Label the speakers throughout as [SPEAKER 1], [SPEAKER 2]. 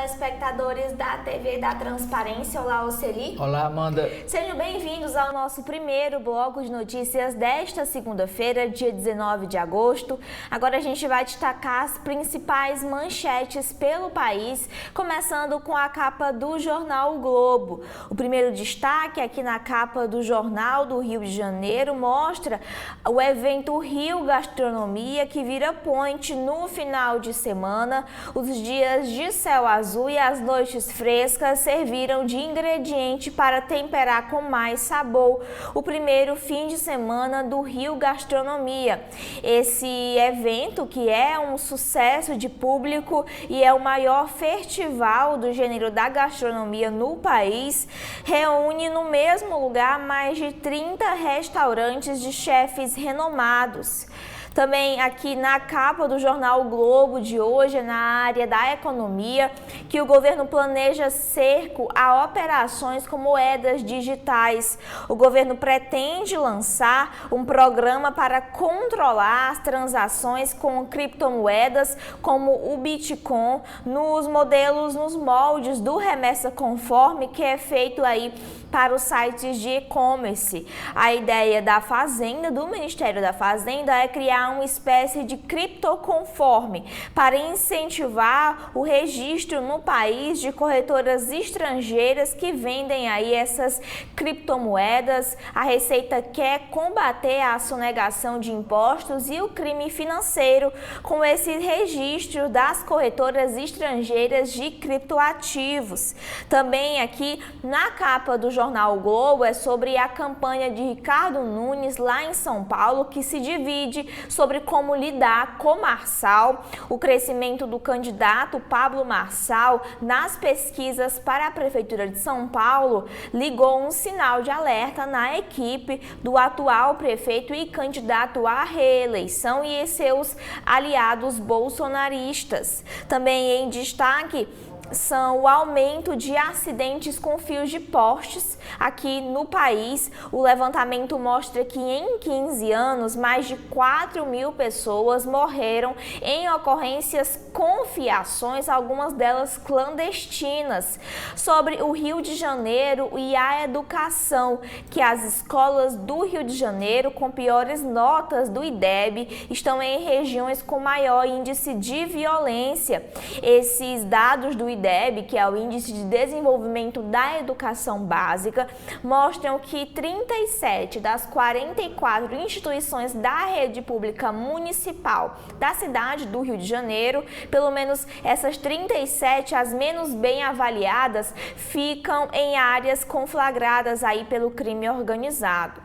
[SPEAKER 1] telespectadores da TV da Transparência. Olá, Oceli.
[SPEAKER 2] Olá, Amanda.
[SPEAKER 1] Sejam bem-vindos ao nosso primeiro bloco de notícias desta segunda-feira, dia 19 de agosto. Agora a gente vai destacar as principais manchetes pelo país, começando com a capa do jornal O Globo. O primeiro destaque aqui na capa do Jornal do Rio de Janeiro mostra o evento Rio Gastronomia, que vira ponte no final de semana. Os dias de céu azul e as noites frescas serviram de ingrediente para temperar com mais sabor o primeiro fim de semana do Rio Gastronomia. Esse evento, que é um sucesso de público e é o maior festival do gênero da gastronomia no país, reúne no mesmo lugar mais de 30 restaurantes de chefes renomados. Também aqui na capa do jornal o Globo de hoje, na área da economia, que o governo planeja cerco a operações com moedas digitais. O governo pretende lançar um programa para controlar as transações com criptomoedas, como o Bitcoin, nos moldes do Remessa Conforme, que é feito aí para os sites de e-commerce. A ideia da Fazenda, do Ministério da Fazenda, é criar uma espécie de criptoconforme para incentivar o registro no país de corretoras estrangeiras que vendem aí essas criptomoedas. A Receita quer combater a sonegação de impostos e o crime financeiro com esse registro das corretoras estrangeiras de criptoativos. Também aqui na capa do jornal o Globo é sobre a campanha de Ricardo Nunes lá em São Paulo, que se divide sobre como lidar com Marçal. O crescimento do candidato Pablo Marçal nas pesquisas para a Prefeitura de São Paulo ligou um sinal de alerta na equipe do atual prefeito e candidato à reeleição e seus aliados bolsonaristas. Também em destaque são o aumento de acidentes com fios de postes aqui no país. O levantamento mostra que em 15 anos, mais de 4.000 pessoas morreram em ocorrências com fiações, algumas delas clandestinas. Sobre o Rio de Janeiro e a educação, que as escolas do Rio de Janeiro com piores notas do IDEB estão em regiões com maior índice de violência. Esses dados do IDEB, que é o Índice de Desenvolvimento da Educação Básica, mostram que 37 das 44 instituições da rede pública municipal da cidade do Rio de Janeiro, pelo menos essas 37, as menos bem avaliadas, ficam em áreas conflagradas aí pelo crime organizado.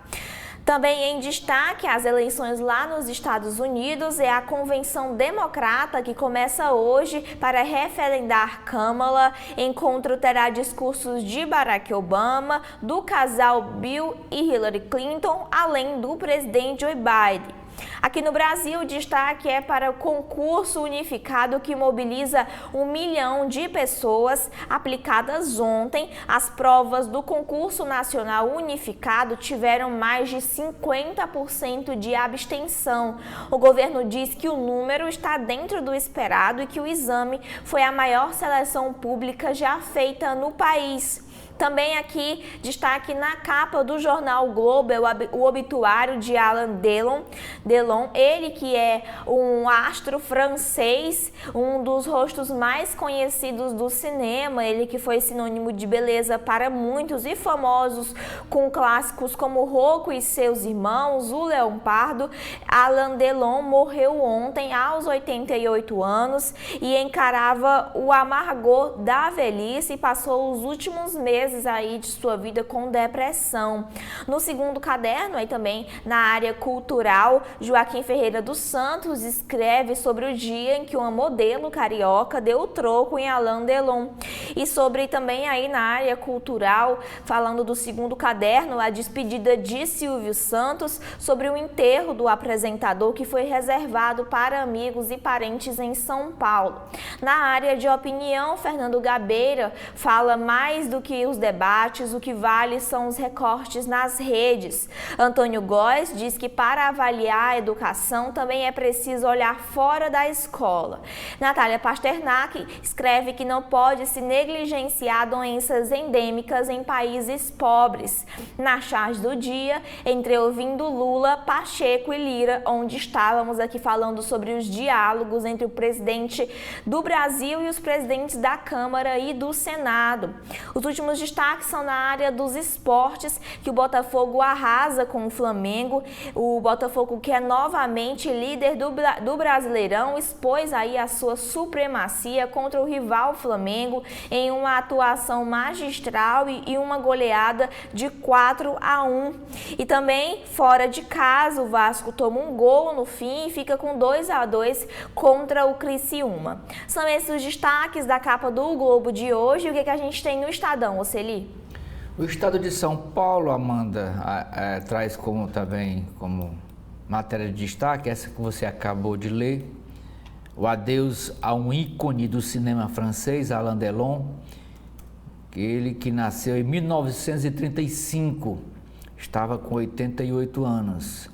[SPEAKER 1] Também em destaque, as eleições lá nos Estados Unidos, é a Convenção Democrata, que começa hoje para referendar Kamala. Encontro terá discursos de Barack Obama, do casal Bill e Hillary Clinton, além do presidente Joe Biden. Aqui no Brasil, o destaque é para o concurso unificado que mobiliza 1 milhão de pessoas aplicadas ontem. As provas do concurso nacional unificado tiveram mais de 50% de abstenção. O governo diz que o número está dentro do esperado e que o exame foi a maior seleção pública já feita no país. Também aqui, destaque na capa do jornal o Globo, é o obituário de Alain Delon, ele que é um astro francês, um dos rostos mais conhecidos do cinema, ele que foi sinônimo de beleza para muitos e famosos com clássicos como Rocco e seus irmãos, o Leão Pardo. Alain Delon morreu ontem aos 88 anos e encarava o amargor da velhice e passou os últimos meses aí de sua vida com depressão. No segundo caderno, aí também na área cultural, Joaquim Ferreira dos Santos escreve sobre o dia em que uma modelo carioca deu o troco em Alain Delon. E sobre também aí na área cultural, falando do segundo caderno, a despedida de Silvio Santos, sobre o enterro do apresentador que foi reservado para amigos e parentes em São Paulo. Na área de opinião, Fernando Gabeira fala mais do que os debates, o que vale são os recortes nas redes. Antônio Góes diz que para avaliar a educação também é preciso olhar fora da escola. Natália Pasternak escreve que não pode se negligenciar doenças endêmicas em países pobres. Na charge do dia, ouvindo Lula, Pacheco e Lira, onde estávamos aqui falando sobre os diálogos entre o presidente do Brasil e os presidentes da Câmara e do Senado. Os últimos destaques são na área dos esportes, que o Botafogo arrasa com o Flamengo. O Botafogo, que é novamente líder do Brasileirão, expôs aí a sua supremacia contra o rival Flamengo em uma atuação magistral e uma goleada de 4-1. E também, fora de casa, o Vasco toma um gol no fim e fica com 2-2 contra o Criciúma. São esses os destaques da capa do Globo de hoje. E o que a gente tem no Estadão, Oceli?
[SPEAKER 2] O Estado de São Paulo, Amanda, traz também como matéria de destaque essa que você acabou de ler, o adeus a um ícone do cinema francês, Alain Delon, ele que nasceu em 1935, estava com 88 anos.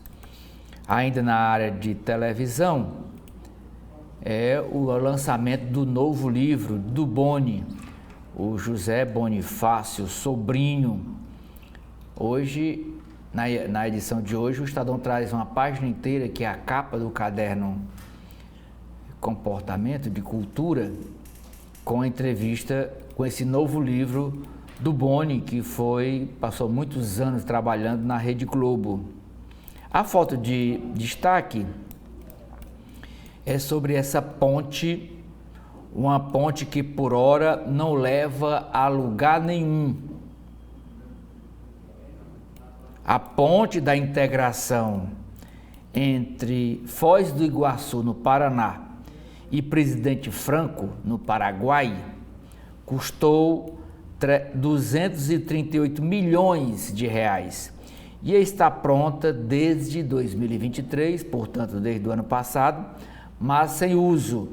[SPEAKER 2] Ainda na área de televisão, é o lançamento do novo livro do Boni, o José Bonifácio, sobrinho. Hoje, na edição de hoje, o Estadão traz uma página inteira, que é a capa do caderno Comportamento de Cultura, com a entrevista com esse novo livro do Boni, que passou muitos anos trabalhando na Rede Globo. A foto de destaque é sobre essa ponte, uma ponte que por hora não leva a lugar nenhum. A ponte da integração entre Foz do Iguaçu, no Paraná, e Presidente Franco, no Paraguai, custou 238 milhões de reais e está pronta desde 2023, portanto desde o ano passado, mas sem uso.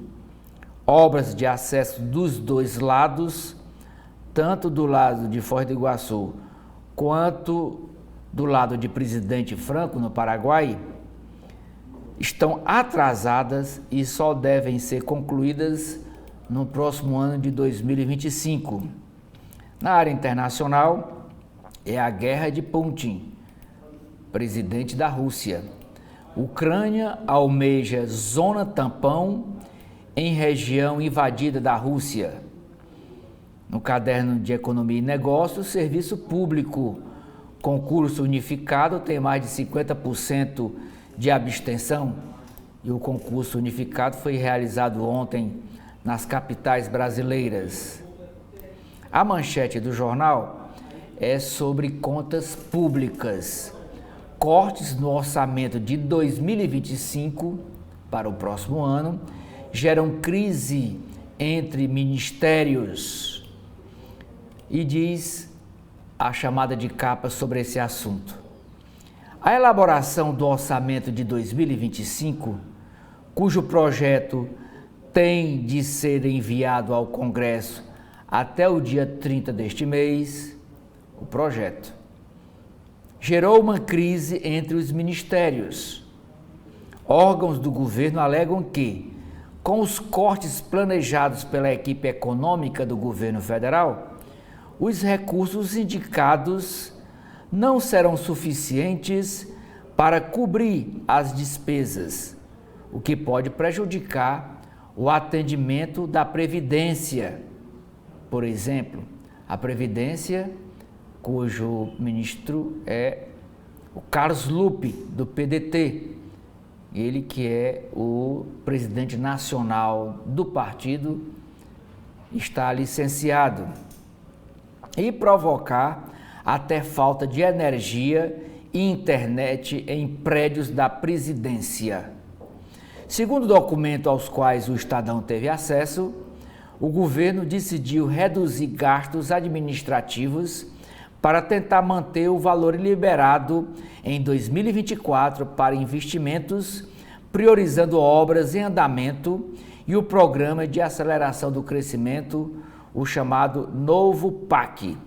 [SPEAKER 2] Obras de acesso dos dois lados, tanto do lado de Foz do Iguaçu quanto do lado de Presidente Franco, no Paraguai, estão atrasadas e só devem ser concluídas no próximo ano de 2025. Na área internacional, é a guerra de Putin, presidente da Rússia. Ucrânia almeja zona tampão em região invadida da Rússia. No caderno de Economia e Negócios, serviço público, concurso unificado tem mais de 50% de abstenção e o concurso unificado foi realizado ontem nas capitais brasileiras. A manchete do jornal é sobre contas públicas. Cortes no orçamento de 2025 para o próximo ano geram crise entre ministérios e diz a chamada de capa sobre esse assunto. A elaboração do orçamento de 2025, cujo projeto tem de ser enviado ao Congresso até o dia 30 deste mês, o projeto gerou uma crise entre os ministérios. Órgãos do governo alegam que, com os cortes planejados pela equipe econômica do governo federal, os recursos indicados não serão suficientes para cobrir as despesas, o que pode prejudicar o atendimento da Previdência. Por exemplo, a Previdência, cujo ministro é o Carlos Lupe, do PDT, ele que é o presidente nacional do partido, está licenciado, e provocar até falta de energia e internet em prédios da presidência. Segundo documento aos quais o Estadão teve acesso, o governo decidiu reduzir gastos administrativos para tentar manter o valor liberado em 2024 para investimentos, priorizando obras em andamento e o Programa de Aceleração do Crescimento, o chamado Novo PAC.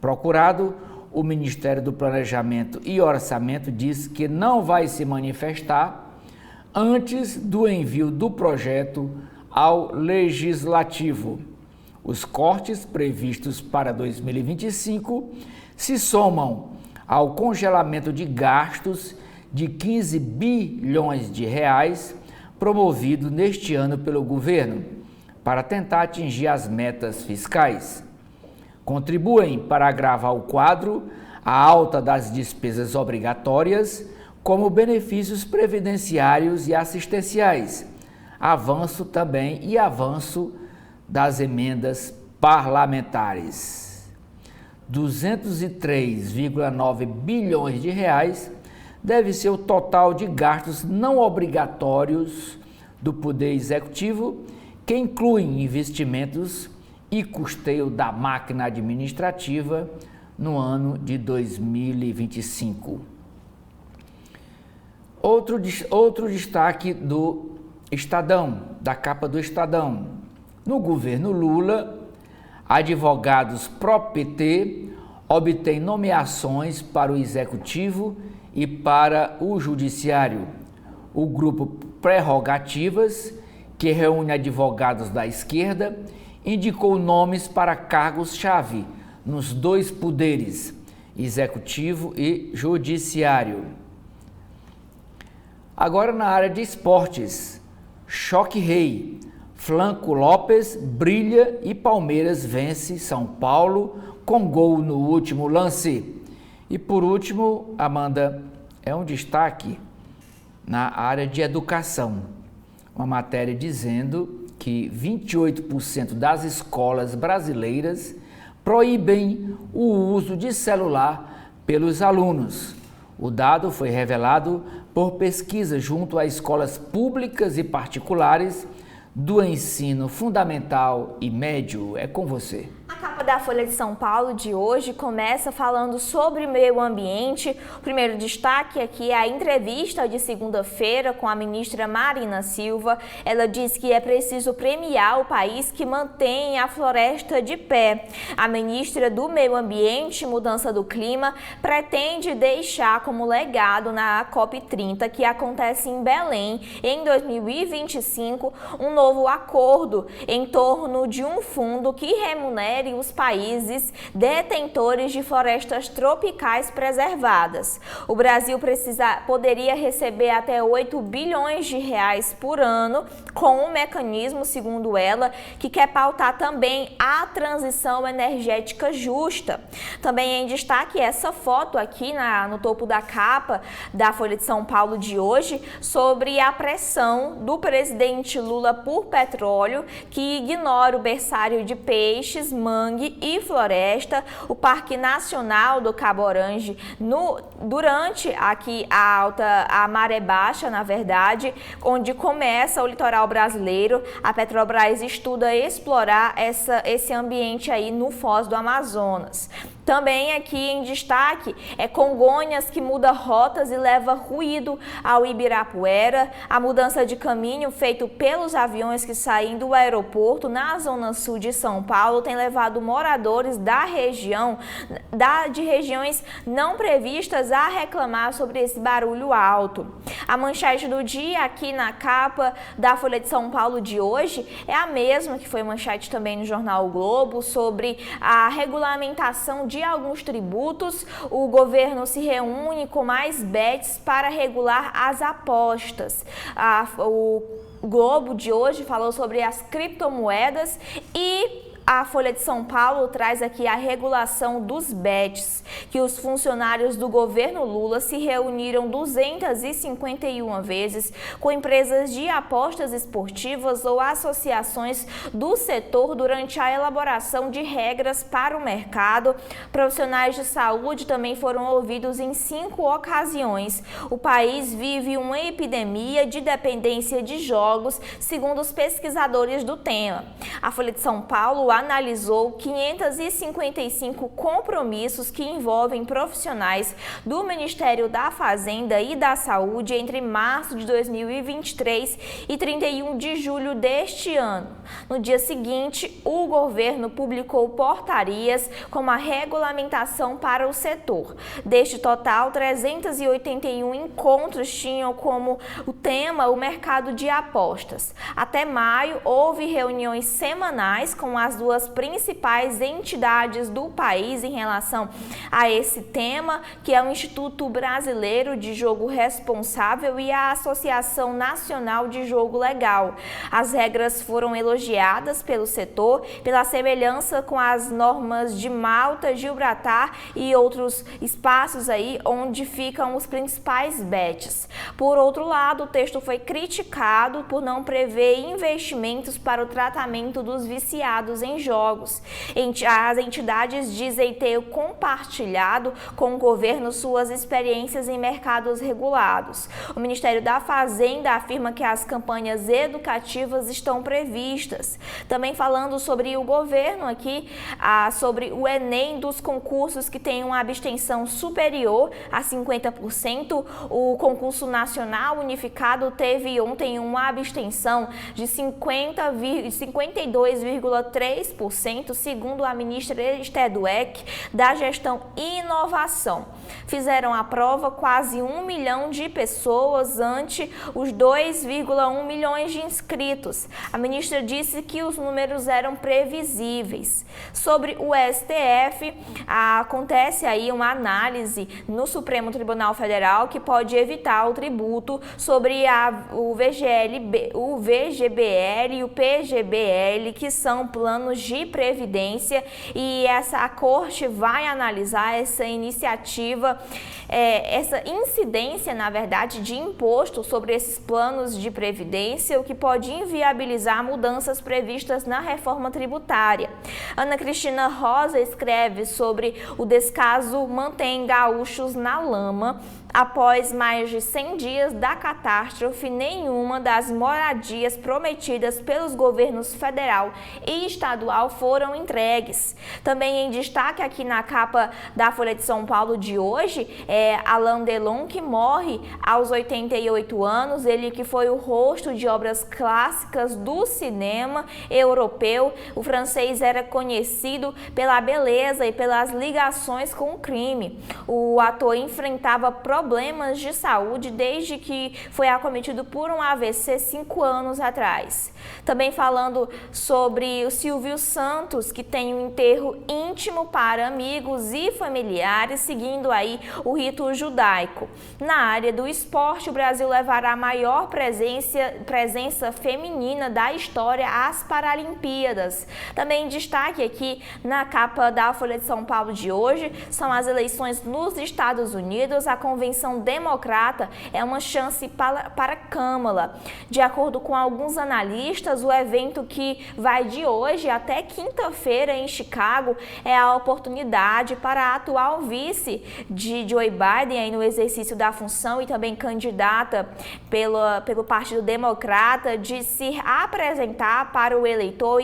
[SPEAKER 2] Procurado, o Ministério do Planejamento e Orçamento diz que não vai se manifestar antes do envio do projeto ao Legislativo. Os cortes previstos para 2025 se somam ao congelamento de gastos de 15 bilhões de reais promovido neste ano pelo governo para tentar atingir as metas fiscais. Contribuem para agravar o quadro a alta das despesas obrigatórias, como benefícios previdenciários e assistenciais, avanço das emendas parlamentares. 203,9 bilhões de reais deve ser o total de gastos não obrigatórios do Poder Executivo, que incluem investimentos e custeio da máquina administrativa no ano de 2025. Outro destaque do Estadão, da capa do Estadão. No governo Lula, advogados pró-PT obtêm nomeações para o Executivo e para o Judiciário. O grupo Prerrogativas, que reúne advogados da esquerda, indicou nomes para cargos-chave nos dois poderes, Executivo e Judiciário. Agora na área de esportes, choque rei, Flanco Lopes brilha e Palmeiras vence São Paulo com gol no último lance. E por último, Amanda, é um destaque na área de educação, uma matéria dizendo que 28% das escolas brasileiras proíbem o uso de celular pelos alunos. O dado foi revelado por pesquisa junto a escolas públicas e particulares do ensino fundamental e médio. É com você.
[SPEAKER 1] A capa da Folha de São Paulo de hoje começa falando sobre meio ambiente. O primeiro destaque aqui é a entrevista de segunda-feira com a ministra Marina Silva. Ela diz que é preciso premiar o país que mantém a floresta de pé. A ministra do Meio Ambiente e Mudança do Clima pretende deixar como legado na COP30, que acontece em Belém em 2025, um novo acordo em torno de um fundo que remunere os países detentores de florestas tropicais preservadas. O Brasil poderia receber até 8 bilhões de reais por ano com um mecanismo, segundo ela, que quer pautar também a transição energética justa. Também em destaque essa foto aqui no topo da capa da Folha de São Paulo de hoje sobre a pressão do presidente Lula por petróleo, que ignora o berçário de peixes, mangue e floresta, o Parque Nacional do Cabo Orange, durante aqui a maré baixa, na verdade, onde começa o litoral brasileiro. A Petrobras estuda explorar esse ambiente aí no Foz do Amazonas. Também aqui em destaque é Congonhas, que muda rotas e leva ruído ao Ibirapuera. A mudança de caminho feito pelos aviões que saem do aeroporto na zona sul de São Paulo tem levado moradores da região, de regiões não previstas, a reclamar sobre esse barulho alto. A manchete do dia aqui na capa da Folha de São Paulo de hoje é a mesma que foi manchete também no jornal O Globo, sobre a regulamentação de alguns tributos. O governo se reúne com mais bets para regular as apostas. O Globo de hoje falou sobre as criptomoedas e a Folha de São Paulo traz aqui a regulação dos bets, que os funcionários do governo Lula se reuniram 251 vezes com empresas de apostas esportivas ou associações do setor durante a elaboração de regras para o mercado. Profissionais de saúde também foram ouvidos em 5 ocasiões. O país vive uma epidemia de dependência de jogos, segundo os pesquisadores do tema. A Folha de São Paulo analisou 555 compromissos que envolvem profissionais do Ministério da Fazenda e da Saúde entre março de 2023 e 31 de julho deste ano. No dia seguinte, o governo publicou portarias com a regulamentação para o setor. Deste total, 381 encontros tinham como o tema o mercado de apostas. Até maio, houve reuniões semanais com as duas principais entidades do país em relação a esse tema, que é o Instituto Brasileiro de Jogo Responsável e a Associação Nacional de Jogo Legal. As regras foram elogiadas pelo setor pela semelhança com as normas de Malta, Gibraltar e outros espaços aí onde ficam os principais bets. Por outro lado, o texto foi criticado por não prever investimentos para o tratamento dos viciados em jogos. As entidades dizem ter compartilhado com o governo suas experiências em mercados regulados. O Ministério da Fazenda afirma que as campanhas educativas estão previstas. Também falando sobre o governo aqui, sobre o Enem dos concursos que têm uma abstenção superior a 50%, o concurso nacional unificado teve ontem uma abstenção de 52,3%, segundo a ministra Esther Dweck, da Gestão e Inovação. Fizeram a prova quase 1 milhão de pessoas ante os 2,1 milhões de inscritos. A ministra disse que os números eram previsíveis. Sobre o STF, acontece aí uma análise no Supremo Tribunal Federal que pode evitar o tributo sobre o VGBL e o PGBL, que são planos de previdência, e a Corte vai analisar essa iniciativa, essa incidência, na verdade, de imposto sobre esses planos de previdência, o que pode inviabilizar mudanças previstas na reforma tributária. Ana Cristina Rosa escreve sobre o descaso mantém gaúchos na lama. Após mais de 100 dias da catástrofe, nenhuma das moradias prometidas pelos governos federal e estadual foram entregues. Também em destaque aqui na capa da Folha de São Paulo de hoje é Alain Delon, que morre aos 88 anos, ele que foi o rosto de obras clássicas do cinema europeu. O francês era conhecido pela beleza e pelas ligações com o crime. O ator enfrentava problemas de saúde desde que foi acometido por um AVC 5 anos atrás. Também falando sobre o Silvio Santos, que tem um enterro íntimo para amigos e familiares, seguindo aí o rito judaico. Na área do esporte, o Brasil levará a maior presença feminina da história às Paralimpíadas. Também em destaque aqui na capa da Folha de São Paulo de hoje são as eleições nos Estados Unidos. A Convenção Democrata é uma chance para Câmara. De acordo com alguns analistas, o evento que vai de hoje até quinta-feira em Chicago é a oportunidade para a atual vice de Joe Biden aí no exercício da função e também candidata pelo Partido Democrata de se apresentar para o eleitor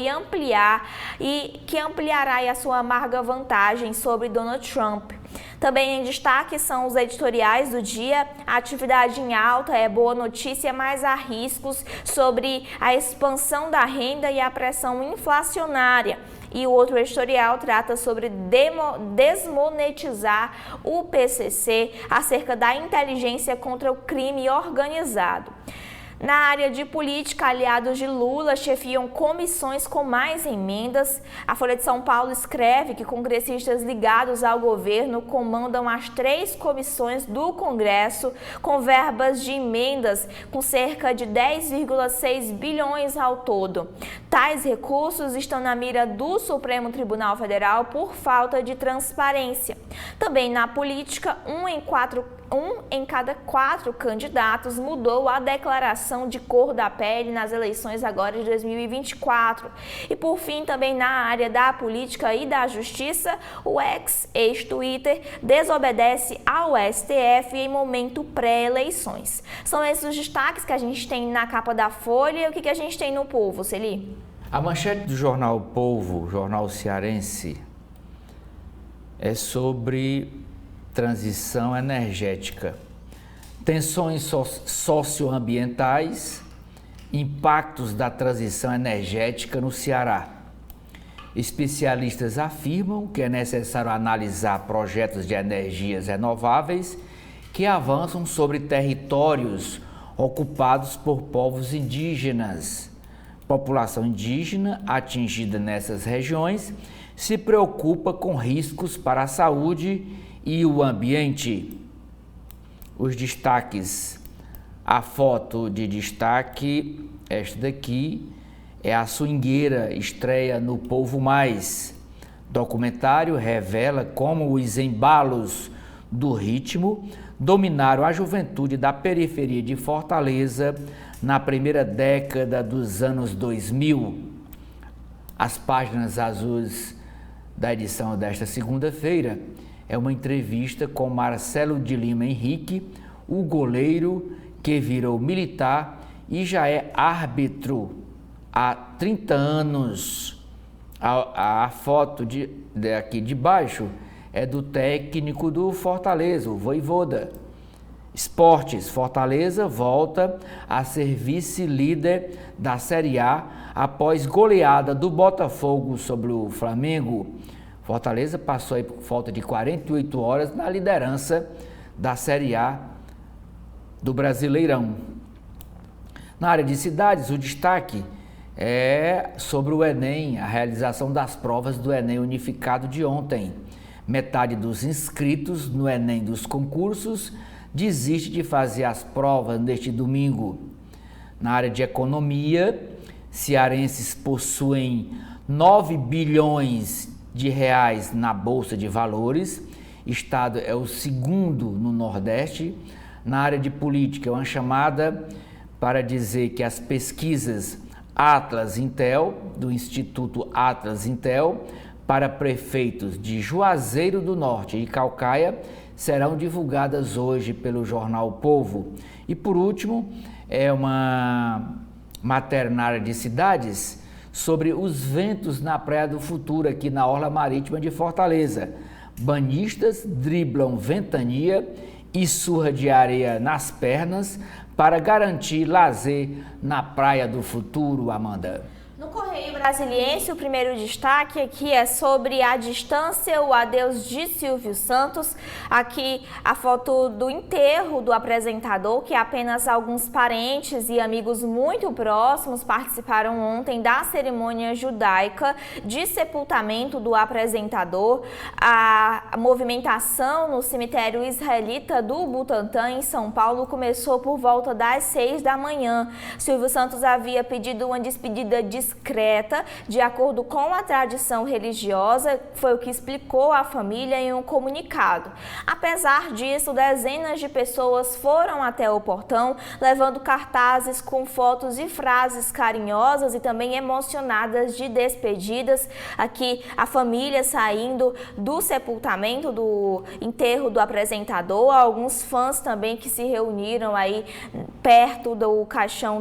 [SPEAKER 1] e que ampliará aí a sua amarga vantagem sobre Donald Trump. Também em destaque são os editoriais do dia. A atividade em alta é boa notícia, mas há riscos sobre a expansão da renda e a pressão inflacionária. E o outro editorial trata sobre desmonetizar o PCC, acerca da inteligência contra o crime organizado. Na área de política, aliados de Lula chefiam comissões com mais emendas. A Folha de São Paulo escreve que congressistas ligados ao governo comandam as 3 comissões do Congresso, com verbas de emendas com cerca de 10,6 bilhões ao todo. Tais recursos estão na mira do Supremo Tribunal Federal por falta de transparência. Também na política, um em cada 4 candidatos mudou a declaração de cor da pele nas eleições agora de 2024. E por fim, também na área da política e da justiça, o ex-Twitter desobedece ao STF em momento pré-eleições. São esses os destaques que a gente tem na capa da Folha. E o que a gente tem no Povo, Celi?
[SPEAKER 2] A manchete do jornal O Povo, jornal cearense, é sobre transição energética. Tensões socioambientais, impactos da transição energética no Ceará. Especialistas afirmam que é necessário analisar projetos de energias renováveis que avançam sobre territórios ocupados por povos indígenas. População indígena atingida nessas regiões se preocupa com riscos para a saúde e o ambiente. Os destaques, a foto de destaque, esta daqui é a Swingueira, estreia no Povo Mais. Documentário revela como os embalos do ritmo dominaram a juventude da periferia de Fortaleza na primeira década dos anos 2000. As páginas azuis da edição desta segunda-feira é uma entrevista com Marcelo de Lima Henrique, o goleiro que virou militar e já é árbitro há 30 anos. A foto aqui de baixo é do técnico do Fortaleza, o Vojvoda. Esportes, Fortaleza volta a ser vice-líder da Série A após goleada do Botafogo sobre o Flamengo. Fortaleza passou aí por falta de 48 horas na liderança da Série A do Brasileirão. Na área de cidades, o destaque é sobre o Enem, a realização das provas do Enem unificado de ontem. Metade dos inscritos no Enem dos concursos desiste de fazer as provas neste domingo. Na área de economia, cearenses possuem 9 bilhões de reais na Bolsa de Valores. Estado é o segundo no Nordeste. Na área de política, é uma chamada para dizer que as pesquisas Atlas Intel, do Instituto Atlas Intel, para prefeitos de Juazeiro do Norte e Caucaia, serão divulgadas hoje pelo jornal O Povo. E por último, é uma matéria na área de cidades sobre os ventos na Praia do Futuro, aqui na Orla Marítima de Fortaleza. Banhistas driblam ventania e surra de areia nas pernas para garantir lazer na Praia do Futuro, Amanda.
[SPEAKER 1] No Correio Brasiliense, o primeiro destaque aqui é sobre a distância, o adeus de Silvio Santos. Aqui a foto do enterro do apresentador, que apenas alguns parentes e amigos muito próximos participaram ontem da cerimônia judaica de sepultamento do apresentador. A movimentação no cemitério israelita do Butantã, em São Paulo, começou por volta das 6 da manhã. Silvio Santos havia pedido uma despedida discreta, de acordo com a tradição religiosa, foi o que explicou a família em um comunicado. Apesar disso, dezenas de pessoas foram até o portão, levando cartazes com fotos e frases carinhosas e também emocionadas de despedidas. Aqui a família saindo do sepultamento, do enterro do apresentador, alguns fãs também que se reuniram aí perto do caixão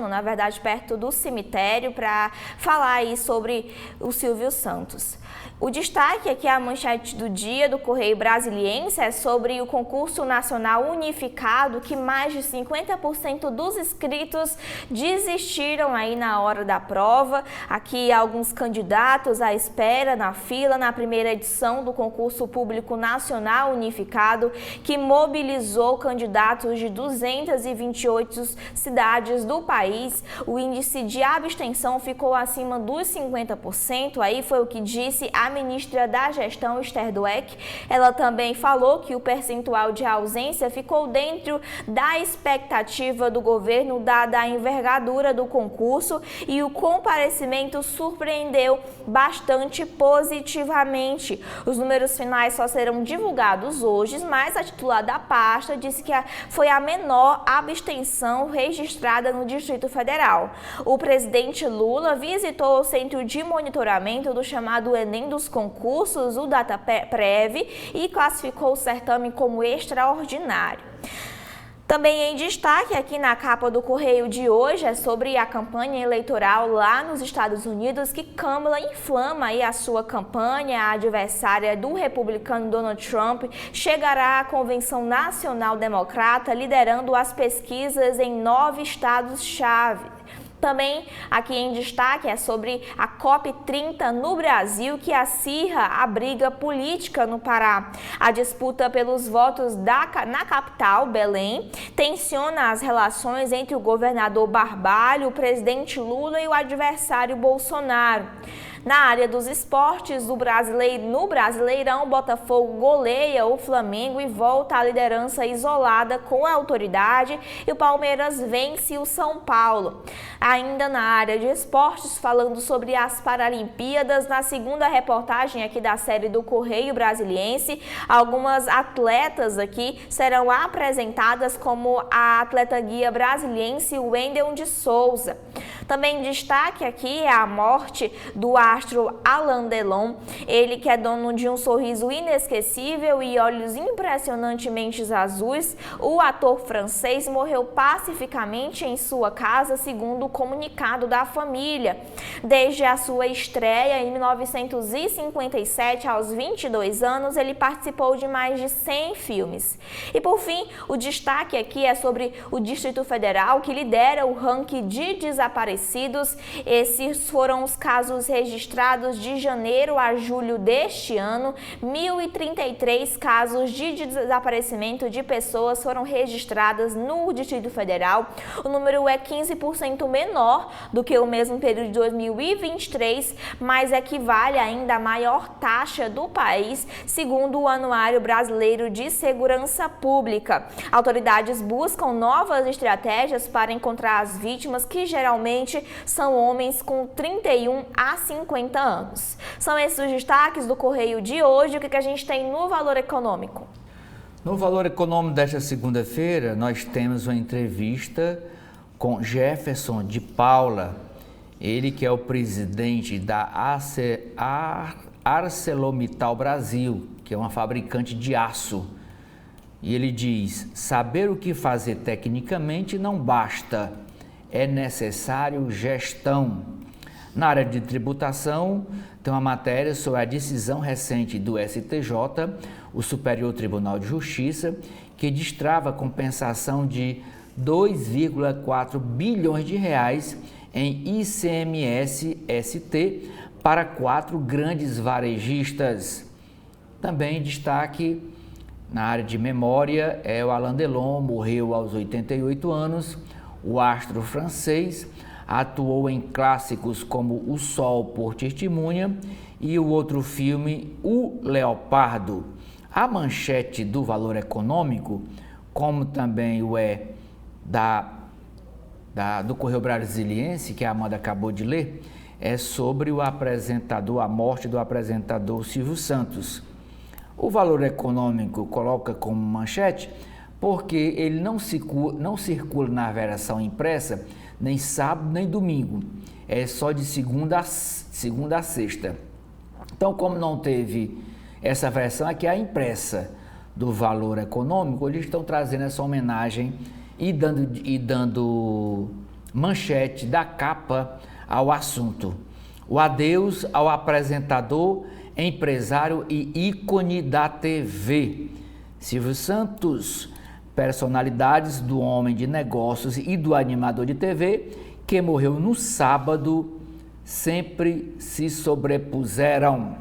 [SPEAKER 1] na verdade, perto do cemitério, para falar aí sobre o Silvio Santos. O destaque aqui, a manchete do dia do Correio Brasiliense, é sobre o concurso nacional unificado, que mais de 50% dos inscritos desistiram aí na hora da prova. Aqui alguns candidatos à espera na fila na primeira edição do concurso público nacional unificado, que mobilizou candidatos de 228 cidades do país. O índice de abstenção ficou acima dos 50%, aí foi o que disse a ministra da Gestão, Esther Dweck. Ela também falou que o percentual de ausência ficou dentro da expectativa do governo, dada a envergadura do concurso, e o comparecimento surpreendeu bastante positivamente. Os números finais só serão divulgados hoje, mas a titular da pasta disse que foi a menor abstenção registrada no Distrito Federal. O presidente Lula visitou o centro de monitoramento do chamado Enem dos concursos, o DataPrev, e classificou o certame como extraordinário. Também em destaque aqui na capa do Correio de hoje é sobre a campanha eleitoral lá nos Estados Unidos, que Câmara inflama aí a sua campanha. A adversária do republicano Donald Trump chegará à Convenção Nacional Democrata, liderando as pesquisas em 9 estados-chave. Também aqui em destaque é sobre a COP30 no Brasil, que acirra a briga política no Pará. A disputa pelos votos na capital, Belém, tensiona as relações entre o governador Barbalho, o presidente Lula e o adversário Bolsonaro. Na área dos esportes, no Brasileirão, Botafogo goleia o Flamengo e volta à liderança isolada com a autoridade, e o Palmeiras vence o São Paulo. Ainda na área de esportes, falando sobre as Paralimpíadas, na segunda reportagem aqui da série do Correio Brasiliense, algumas atletas aqui serão apresentadas, como a atleta guia brasiliense Wendel de Souza. Também em destaque aqui é a morte do astro Alain Delon, ele que é dono de um sorriso inesquecível e olhos impressionantemente azuis. O ator francês morreu pacificamente em sua casa, segundo o comunicado da família. Desde a sua estreia em 1957, aos 22 anos, ele participou de mais de 100 filmes. E por fim, o destaque aqui é sobre o Distrito Federal, que lidera o ranking de desaparecidos. Esses foram os casos registrados de janeiro a julho deste ano. 1.033 casos de desaparecimento de pessoas foram registradas no Distrito Federal. O número é 15% menor do que o mesmo período de 2023, mas equivale ainda à maior taxa do país, segundo o Anuário Brasileiro de Segurança Pública. Autoridades buscam novas estratégias para encontrar as vítimas, que geralmente são homens com 31 a 50 anos. São esses os destaques do Correio de hoje. O que a gente tem no Valor Econômico?
[SPEAKER 2] No Valor Econômico desta segunda-feira, nós temos uma entrevista com Jefferson de Paula, ele que é o presidente da ArcelorMittal Brasil, que é uma fabricante de aço. E ele diz: saber o que fazer tecnicamente não basta, é necessário gestão. Na área de tributação, tem uma matéria sobre a decisão recente do STJ, o Superior Tribunal de Justiça, que destrava a compensação de 2,4 bilhões de reais em ICMS-ST para 4 grandes varejistas. Também destaque na área de memória é o Alain Delon, morreu aos 88 anos. O astro francês atuou em clássicos como O Sol por Testemunha e o outro filme O Leopardo. A manchete do Valor Econômico, como também o é do Correio Brasiliense, que a Amanda acabou de ler, é sobre a morte do apresentador Silvio Santos. O Valor Econômico coloca como manchete porque ele não circula na versão impressa nem sábado nem domingo, é só de segunda a sexta. Então, como não teve essa versão aqui, a impressa do Valor Econômico, eles estão trazendo essa homenagem e dando manchete da capa ao assunto. O adeus ao apresentador, empresário e ícone da TV. Silvio Santos, personalidades do homem de negócios e do animador de TV, que morreu no sábado, sempre se sobrepuseram.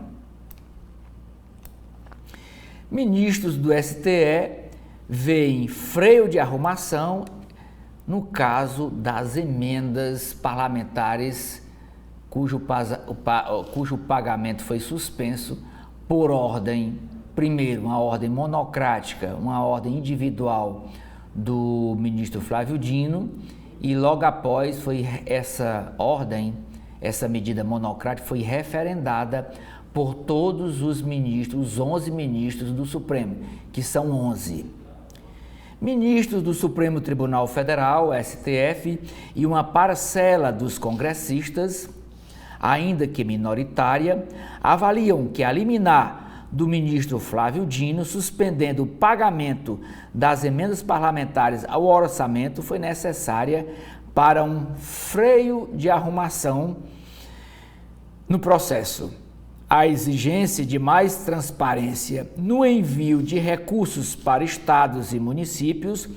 [SPEAKER 2] Ministros do STE veem freio de arrumação no caso das emendas parlamentares cujo pagamento foi suspenso por ordem, primeiro, uma ordem monocrática, uma ordem individual do ministro Flávio Dino, e logo após foi essa medida monocrática foi referendada por todos os ministros, os 11 ministros do Supremo, que são 11. Ministros do Supremo Tribunal Federal, STF, e uma parcela dos congressistas, ainda que minoritária, avaliam que a liminar do ministro Flávio Dino, suspendendo o pagamento das emendas parlamentares ao orçamento, foi necessária para um freio de arrumação no processo. A exigência de mais transparência no envio de recursos para estados e municípios,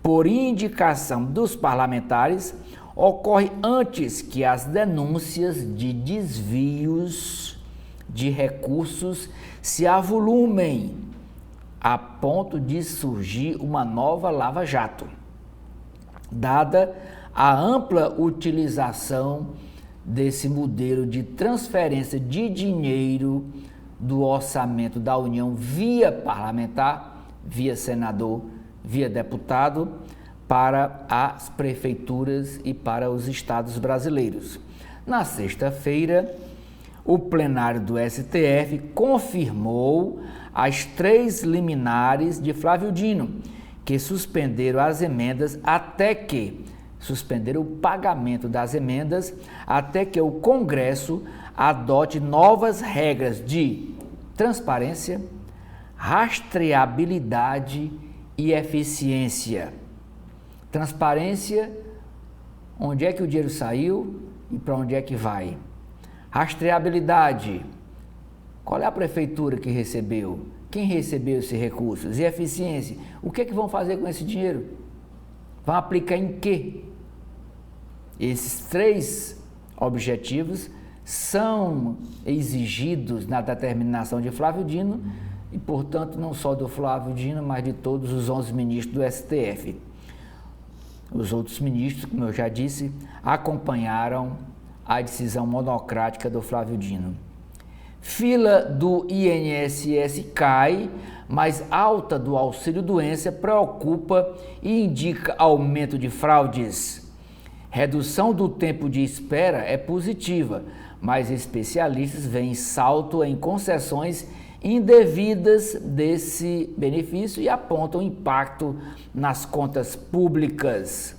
[SPEAKER 2] por indicação dos parlamentares, ocorre antes que as denúncias de desvios de recursos se avolumem a ponto de surgir uma nova Lava Jato, dada a ampla utilização desse modelo de transferência de dinheiro do orçamento da União via parlamentar, via senador, via deputado, para as prefeituras e para os estados brasileiros. Na sexta-feira, o plenário do STF confirmou as 3 liminares de Flávio Dino, que suspenderam o pagamento das emendas até que o Congresso adote novas regras de transparência, rastreabilidade e eficiência. Transparência, onde é que o dinheiro saiu e para onde é que vai. Rastreabilidade, qual é a prefeitura que recebeu, quem recebeu esses recursos. E eficiência, o que é que vão fazer com esse dinheiro? Vão aplicar em quê? Esses 3 objetivos são exigidos na determinação de Flávio Dino e, portanto, não só do Flávio Dino, mas de todos os 11 ministros do STF. Os outros ministros, como eu já disse, acompanharam a decisão monocrática do Flávio Dino. Fila do INSS cai, mas alta do auxílio-doença preocupa e indica aumento de fraudes. Redução do tempo de espera é positiva, mas especialistas veem salto em concessões indevidas desse benefício e apontam impacto nas contas públicas.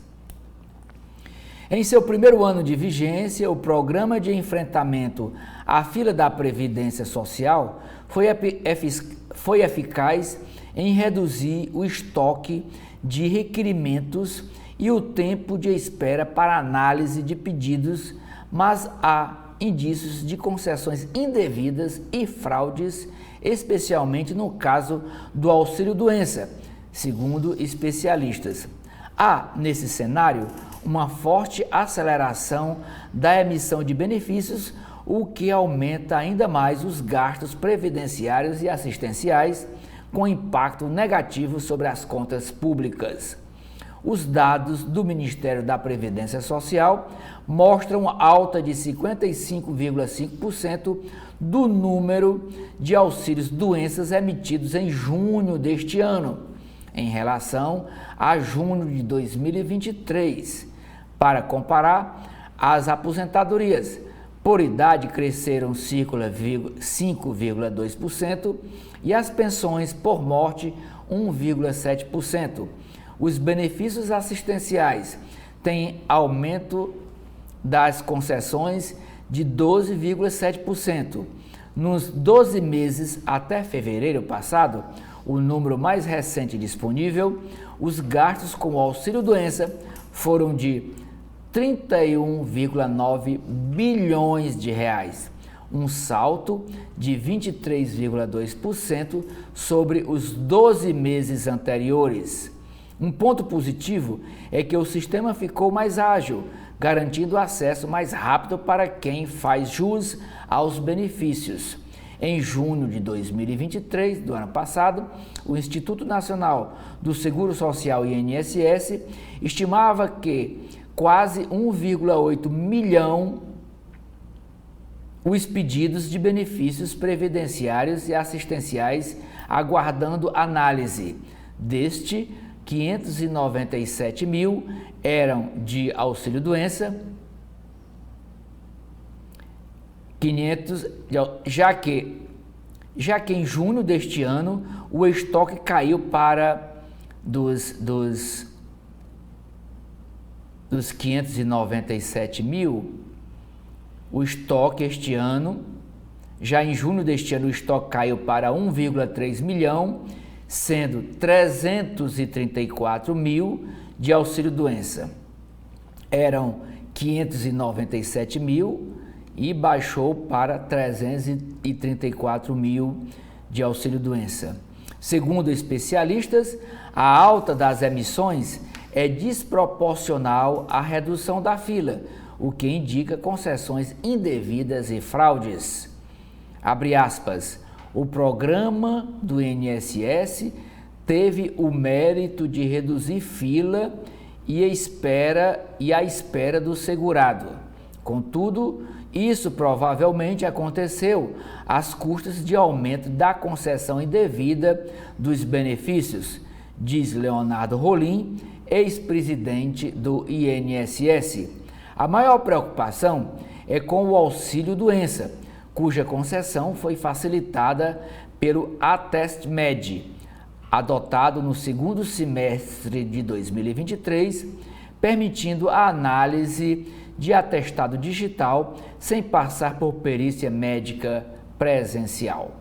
[SPEAKER 2] Em seu primeiro ano de vigência, o Programa de Enfrentamento à Fila da Previdência Social foi eficaz em reduzir o estoque de requerimentos e o tempo de espera para análise de pedidos, mas há indícios de concessões indevidas e fraudes, especialmente no caso do auxílio-doença, segundo especialistas. Há, nesse cenário, uma forte aceleração da emissão de benefícios, o que aumenta ainda mais os gastos previdenciários e assistenciais, com impacto negativo sobre as contas públicas. Os dados do Ministério da Previdência Social mostram alta de 55,5% do número de auxílios-doenças emitidos em junho deste ano, em relação a junho de 2023. Para comparar, as aposentadorias por idade cresceram 5,2% e as pensões por morte 1,7%. Os benefícios assistenciais têm aumento das concessões de 12,7%. Nos 12 meses até fevereiro passado, o número mais recente disponível, os gastos com o auxílio-doença foram de 31,9 bilhões de reais, um salto de 23,2% sobre os 12 meses anteriores. Um ponto positivo é que o sistema ficou mais ágil, garantindo acesso mais rápido para quem faz jus aos benefícios. Em junho de 2023, do ano passado, o Instituto Nacional do Seguro Social, INSS, estimava que quase 1,8 milhão os pedidos de benefícios previdenciários e assistenciais aguardando análise. Deste, 597 mil eram de auxílio-doença, já que em junho deste ano o estoque caiu para dos 597 mil, o estoque este ano Já em junho deste ano, o estoque caiu para 1,3 milhão, sendo 334 mil de auxílio-doença. Eram 597 mil e baixou para 334 mil de auxílio-doença. Segundo especialistas, a alta das emissões é desproporcional à redução da fila, o que indica concessões indevidas e fraudes. Abre aspas, o programa do INSS teve o mérito de reduzir fila e a espera do segurado. Contudo, isso provavelmente aconteceu às custas de aumento da concessão indevida dos benefícios, diz Leonardo Rolim, ex-presidente do INSS. A maior preocupação é com o auxílio-doença, cuja concessão foi facilitada pelo AtestMed, adotado no segundo semestre de 2023, permitindo a análise de atestado digital sem passar por perícia médica presencial.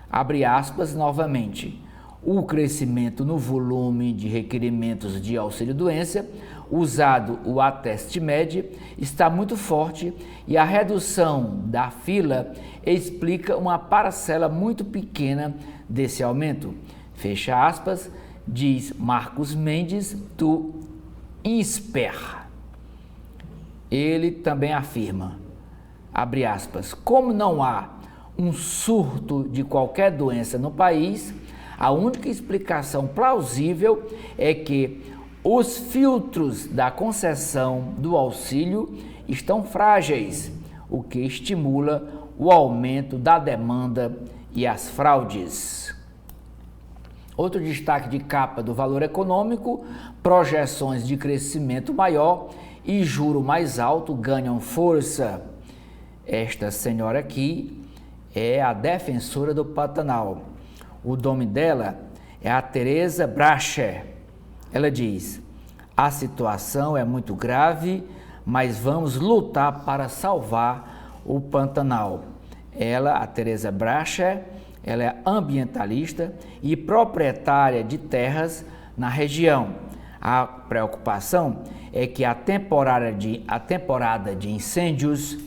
[SPEAKER 2] Abre aspas novamente. O crescimento no volume de requerimentos de auxílio-doença usado o AtestMed está muito forte e a redução da fila explica uma parcela muito pequena desse aumento. Fecha aspas, diz Marcos Mendes do INSPER. Ele também afirma, abre aspas, como não há um surto de qualquer doença no país, a única explicação plausível é que os filtros da concessão do auxílio estão frágeis, o que estimula o aumento da demanda e as fraudes. Outro destaque de capa do Valor Econômico, projeções de crescimento maior e juro mais alto ganham força. Esta senhora aqui é a defensora do Pantanal. O nome dela é a Tereza Bracher. Ela diz, a situação é muito grave, mas vamos lutar para salvar o Pantanal. Ela, a Tereza Bracher, ela é ambientalista e proprietária de terras na região. A preocupação é que a temporada de incêndios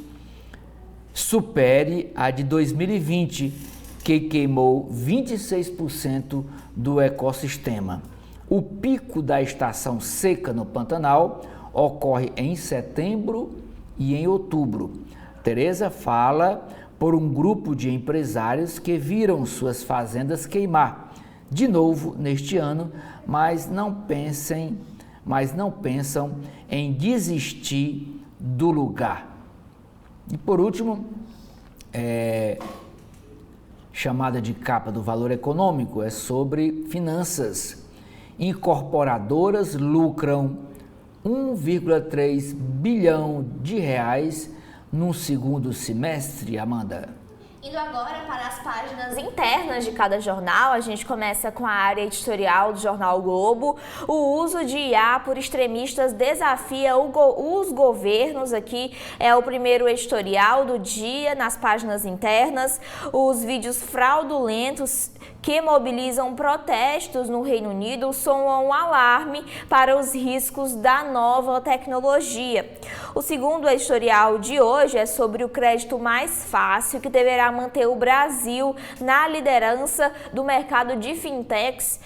[SPEAKER 2] supere a de 2020, que queimou 26% do ecossistema. O pico da estação seca no Pantanal ocorre em setembro e em outubro. Tereza fala por um grupo de empresários que viram suas fazendas queimar de novo neste ano, mas não pensam em desistir do lugar. E por último, chamada de capa do Valor Econômico, é sobre finanças. Incorporadoras lucram 1,3 bilhão de reais no segundo semestre, Amanda.
[SPEAKER 1] Indo agora para as páginas internas de cada jornal, a gente começa com a área editorial do jornal o Globo. O uso de IA por extremistas desafia os governos. Aqui é o primeiro editorial do dia nas páginas internas. Os vídeos fraudulentos que mobilizam protestos no Reino Unido soam um alarme para os riscos da nova tecnologia. O segundo editorial de hoje é sobre o crédito mais fácil, que deverá manter o Brasil na liderança do mercado de fintechs.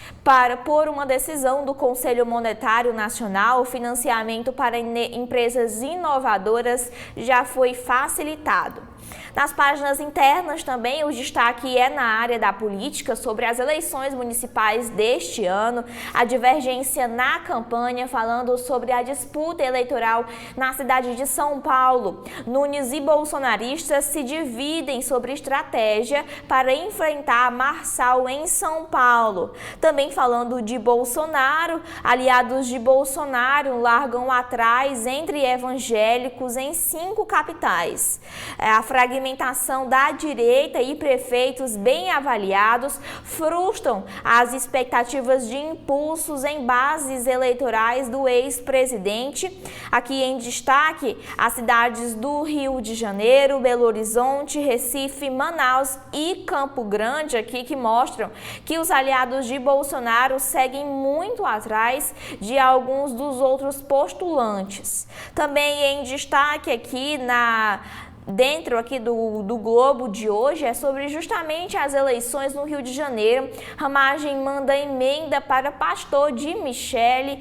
[SPEAKER 1] Por uma decisão do Conselho Monetário Nacional, o financiamento para empresas inovadoras já foi facilitado. Nas páginas internas também, o destaque é na área da política sobre as eleições municipais deste ano, a divergência na campanha, falando sobre a disputa eleitoral na cidade de São Paulo. Nunes e bolsonaristas se dividem sobre estratégia para enfrentar Marçal em São Paulo. Também falando de Bolsonaro, aliados de Bolsonaro largam atrás entre evangélicos em 5 capitais. A fragmentação da direita e prefeitos bem avaliados frustram as expectativas de impulsos em bases eleitorais do ex-presidente. Aqui em destaque, as cidades do Rio de Janeiro, Belo Horizonte, Recife, Manaus e Campo Grande, aqui que mostram que os aliados de Bolsonaro seguem muito atrás de alguns dos outros postulantes. Também em destaque aqui dentro aqui do Globo de hoje é sobre justamente as eleições no Rio de Janeiro. Ramagem manda emenda para pastor de Michele.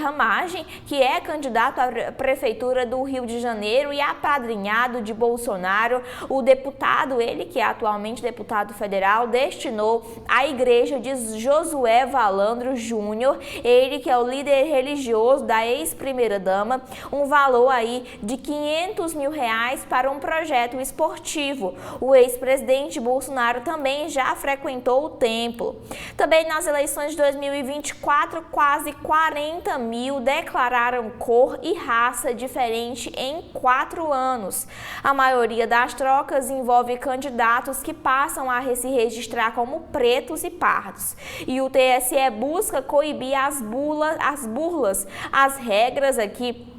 [SPEAKER 1] Ramagem, que é candidato à prefeitura do Rio de Janeiro e apadrinhado de Bolsonaro, o deputado, ele que é atualmente deputado federal, destinou à igreja de Josué Valandro Júnior, ele que é o líder religioso da ex-primeira-dama, um valor aí de R$500 mil para um projeto esportivo. O ex-presidente Bolsonaro também já frequentou o templo. Também nas eleições de 2024, quase 40 mil declararam cor e raça diferente em 4 anos. A maioria das trocas envolve candidatos que passam a se registrar como pretos e pardos. E o TSE busca coibir as burlas, as regras aqui.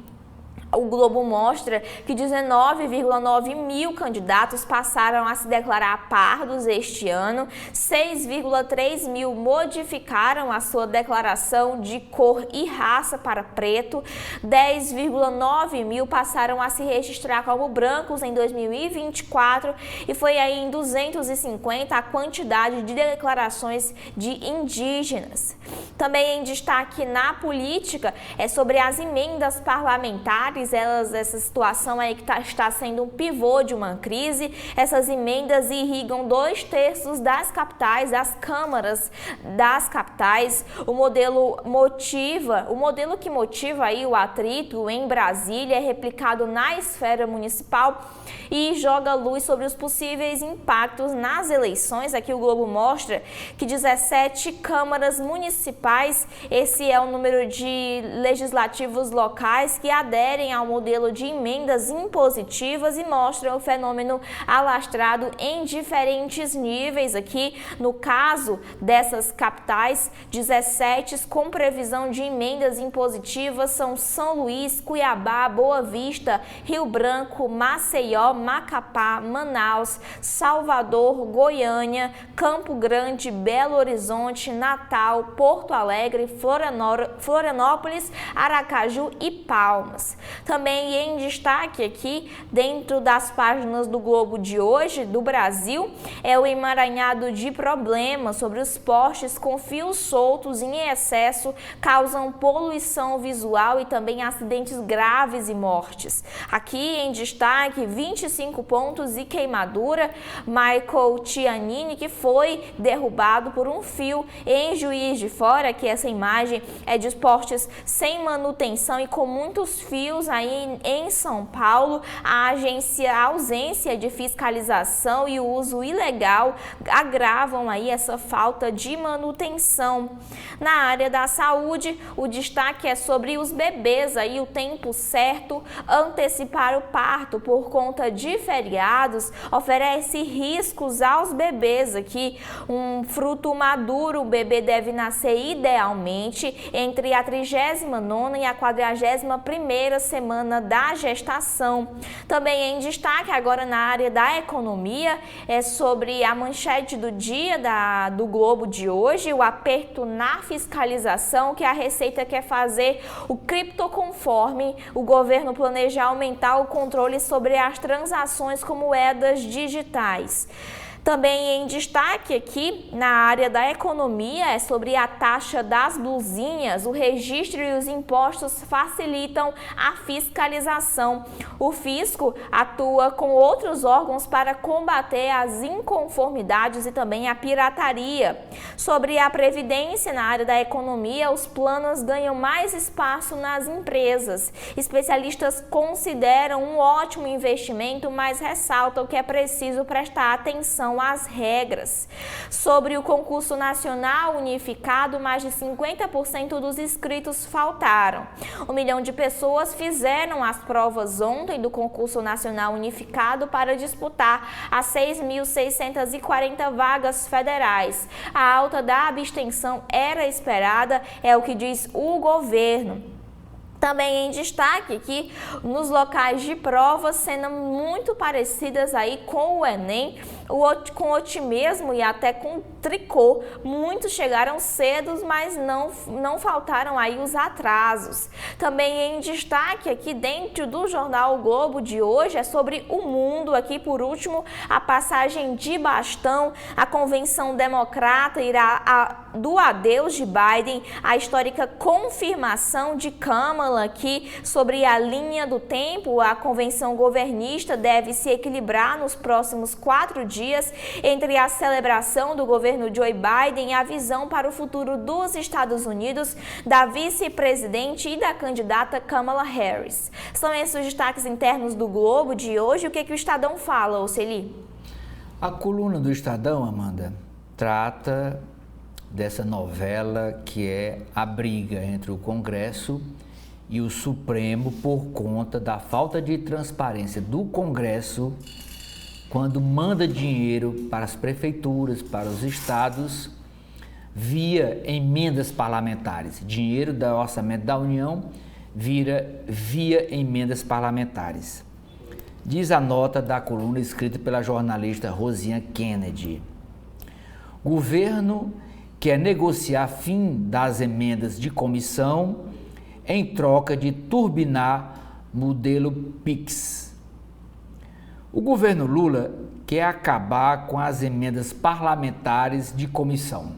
[SPEAKER 1] O Globo mostra que 19,9 mil candidatos passaram a se declarar pardos este ano, 6,3 mil modificaram a sua declaração de cor e raça para preto, 10,9 mil passaram a se registrar como brancos em 2024 e foi aí em 250 a quantidade de declarações de indígenas. Também em destaque na política é sobre as emendas parlamentares. Essa situação aí que está sendo um pivô de uma crise. Essas emendas irrigam 2/3 das capitais, das câmaras das capitais. O modelo que motiva aí o atrito em Brasília é replicado na esfera municipal e joga luz sobre os possíveis impactos nas eleições. Aqui o Globo mostra que 17 câmaras municipais, esse é o número de legislativos locais que aderem ao modelo de emendas impositivas e mostram o fenômeno alastrado em diferentes níveis. Aqui, no caso dessas capitais, 17 com previsão de emendas impositivas são São Luís, Cuiabá, Boa Vista, Rio Branco, Maceió, Macapá, Manaus, Salvador, Goiânia, Campo Grande, Belo Horizonte, Natal, Porto Alegre, Florianópolis, Aracaju e Palmas. Também em destaque aqui, dentro das páginas do Globo de hoje, do Brasil, é o emaranhado de problemas sobre os postes com fios soltos em excesso, causam poluição visual e também acidentes graves e mortes. Aqui em destaque, 25 pontos e queimadura, Michael Tianini, que foi derrubado por um fio em Juiz de Fora, que essa imagem é de postes sem manutenção e com muitos fios aí em São Paulo. A ausência de fiscalização e o uso ilegal agravam aí essa falta de manutenção. Na área da saúde, o destaque é sobre os bebês aí, o tempo certo, antecipar o parto por conta de feriados oferece riscos aos bebês aqui. Um fruto maduro, o bebê deve nascer idealmente entre a 39ª e a 41ª semana da gestação. Também em destaque agora na área da economia é sobre a manchete do dia do Globo de hoje, o aperto na fiscalização que a Receita quer fazer o criptoconforme. O governo planeja aumentar o controle sobre as transações com moedas digitais. Também em destaque aqui na área da economia é sobre a taxa das blusinhas. O registro e os impostos facilitam a fiscalização. O fisco atua com outros órgãos para combater as inconformidades e também a pirataria. Sobre a previdência na área da economia, os planos ganham mais espaço nas empresas. Especialistas consideram um ótimo investimento, mas ressaltam que é preciso prestar atenção relação às regras. Sobre o concurso nacional unificado, mais de 50% dos inscritos faltaram. 1 milhão de pessoas fizeram as provas ontem do concurso nacional unificado para disputar as 6.640 vagas federais. A alta da abstenção era esperada, é o que diz o governo. Também em destaque que nos locais de provas, sendo muito parecidas aí com o Enem, com otimismo e até com tricô, muitos chegaram cedo, mas não faltaram aí os atrasos. Também em destaque aqui dentro do jornal O Globo de hoje é sobre o mundo, aqui por último, a passagem de bastão, a convenção democrata irá do adeus de Biden, a histórica confirmação de Kamala aqui sobre a linha do tempo. A convenção governista deve se equilibrar nos próximos 4 dias entre a celebração do governo Joe Biden e a visão para o futuro dos Estados Unidos da vice-presidente e da candidata Kamala Harris. São esses os destaques internos do Globo de hoje. O que o Estadão fala, Oceli?
[SPEAKER 2] A coluna do Estadão, Amanda, trata dessa novela que é a briga entre o Congresso e o Supremo por conta da falta de transparência do Congresso quando manda dinheiro para as prefeituras, para os estados, via emendas parlamentares. Dinheiro do orçamento da União via emendas parlamentares. Diz a nota da coluna escrita pela jornalista Rosinha Kennedy. Governo quer negociar fim das emendas de comissão em troca de turbinar modelo PIX. O governo Lula quer acabar com as emendas parlamentares de comissão,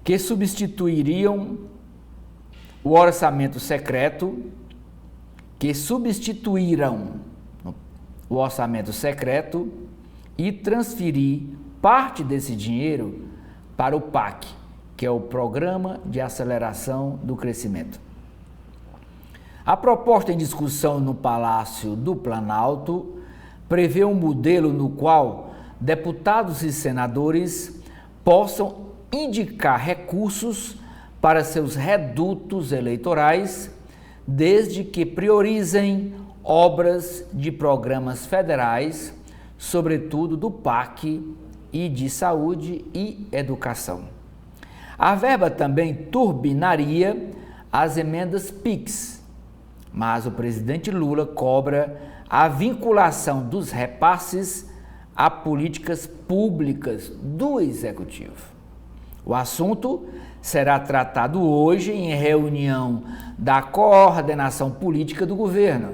[SPEAKER 2] que substituiriam o orçamento secreto, e transferir parte desse dinheiro para o PAC, que é o Programa de Aceleração do Crescimento. A proposta em discussão no Palácio do Planalto prevê um modelo no qual deputados e senadores possam indicar recursos para seus redutos eleitorais, desde que priorizem obras de programas federais, sobretudo do PAC e de saúde e educação. A verba também turbinaria as emendas PIX, mas o presidente Lula cobra a vinculação dos repasses a políticas públicas do Executivo. O assunto será tratado hoje em reunião da coordenação política do governo.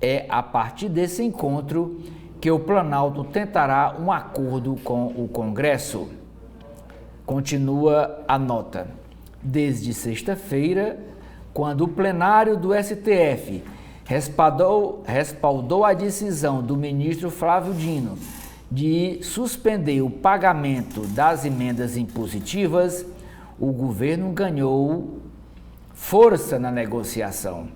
[SPEAKER 2] É a partir desse encontro que o Planalto tentará um acordo com o Congresso. Continua a nota. Desde sexta-feira, quando o plenário do STF respaldou a decisão do ministro Flávio Dino de suspender o pagamento das emendas impositivas, o governo ganhou força na negociação.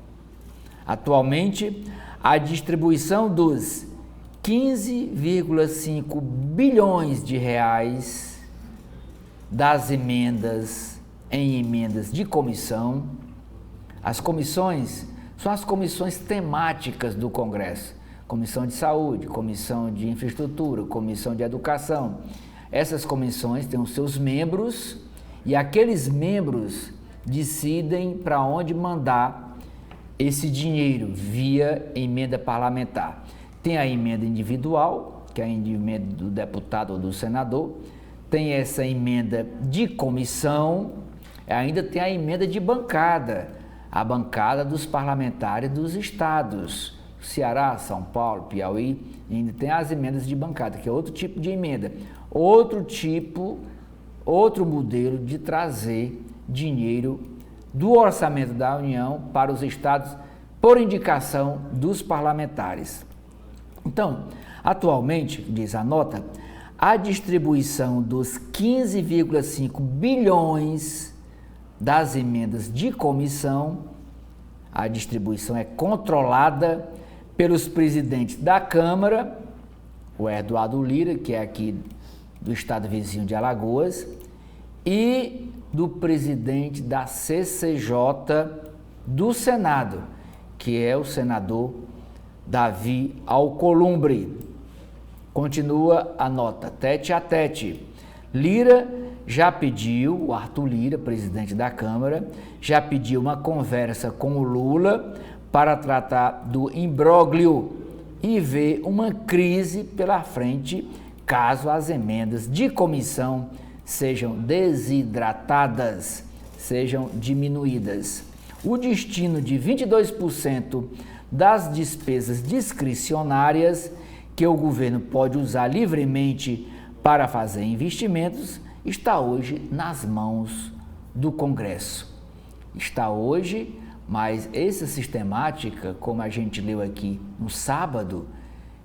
[SPEAKER 2] Atualmente, a distribuição dos 15,5 bilhões de reais das emendas em emendas de comissão. As comissões são as comissões temáticas do Congresso. Comissão de Saúde, Comissão de Infraestrutura, Comissão de Educação. Essas comissões têm os seus membros e aqueles membros decidem para onde mandar esse dinheiro via emenda parlamentar. Tem a emenda individual, que é a emenda do deputado ou do senador, tem essa emenda de comissão, ainda tem a emenda de bancada, a bancada dos parlamentares dos estados, Ceará, São Paulo, Piauí, ainda tem as emendas de bancada, que é outro tipo de emenda, outro modelo de trazer dinheiro do orçamento da União para os estados por indicação dos parlamentares. Então, atualmente, diz a nota, a distribuição dos 15,5 bilhões das emendas de comissão, a distribuição é controlada pelos presidentes da Câmara o Eduardo Lira, que é aqui do estado vizinho de Alagoas, e do presidente da CCJ do Senado, que é o senador Davi Alcolumbre. Continua a nota, tete a tete. Lira já pediu, o Arthur Lira, presidente da Câmara, já pediu uma conversa com o Lula para tratar do imbróglio e ver uma crise pela frente caso as emendas de comissão sejam desidratadas, sejam diminuídas. O destino de 22% das despesas discricionárias que o governo pode usar livremente para fazer investimentos está hoje nas mãos do Congresso. Está hoje, mas essa sistemática, como a gente leu aqui no sábado,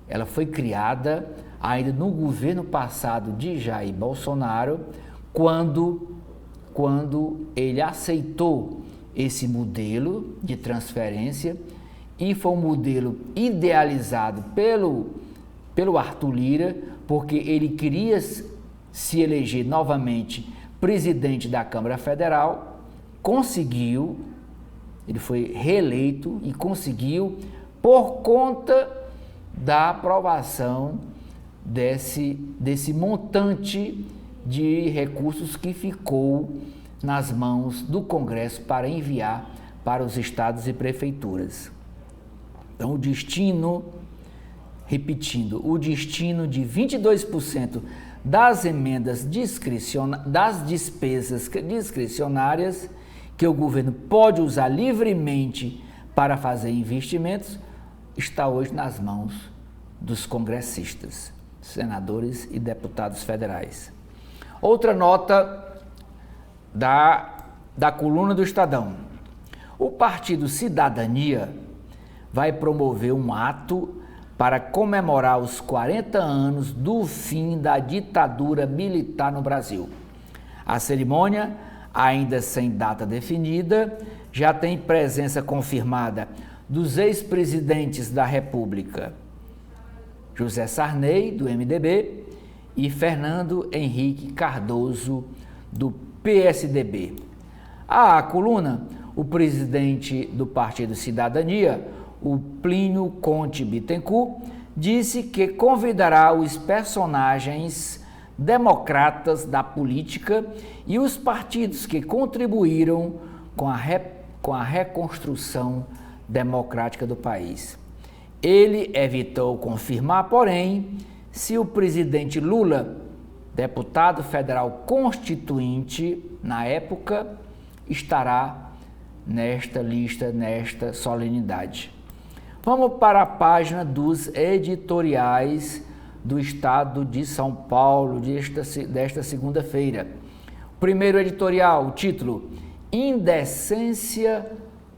[SPEAKER 2] ela foi criada ainda no governo passado de Jair Bolsonaro, quando ele aceitou esse modelo de transferência, e foi um modelo idealizado pelo Arthur Lira, porque ele queria se eleger novamente presidente da Câmara Federal, conseguiu, ele foi reeleito e conseguiu por conta da aprovação desse montante de recursos que ficou nas mãos do Congresso para enviar para os estados e prefeituras. Então, o destino, repetindo, o destino de 22% das emendas das despesas discricionárias que o governo pode usar livremente para fazer investimentos está hoje nas mãos dos congressistas, senadores e deputados federais. Outra nota da coluna do Estadão. O Partido Cidadania vai promover um ato para comemorar os 40 anos do fim da ditadura militar no Brasil. A cerimônia, ainda sem data definida, já tem presença confirmada dos ex-presidentes da República, José Sarney, do MDB, e Fernando Henrique Cardoso, do PSDB. A coluna, o presidente do Partido Cidadania, o Plínio Conte Bittencourt, disse que convidará os personagens democratas da política e os partidos que contribuíram com a reconstrução democrática do país. Ele evitou confirmar, porém, se o presidente Lula, deputado federal constituinte na época, estará nesta lista, nesta solenidade. Vamos para a página dos editoriais do Estado de São Paulo desta segunda-feira. Primeiro editorial, o título: Indecência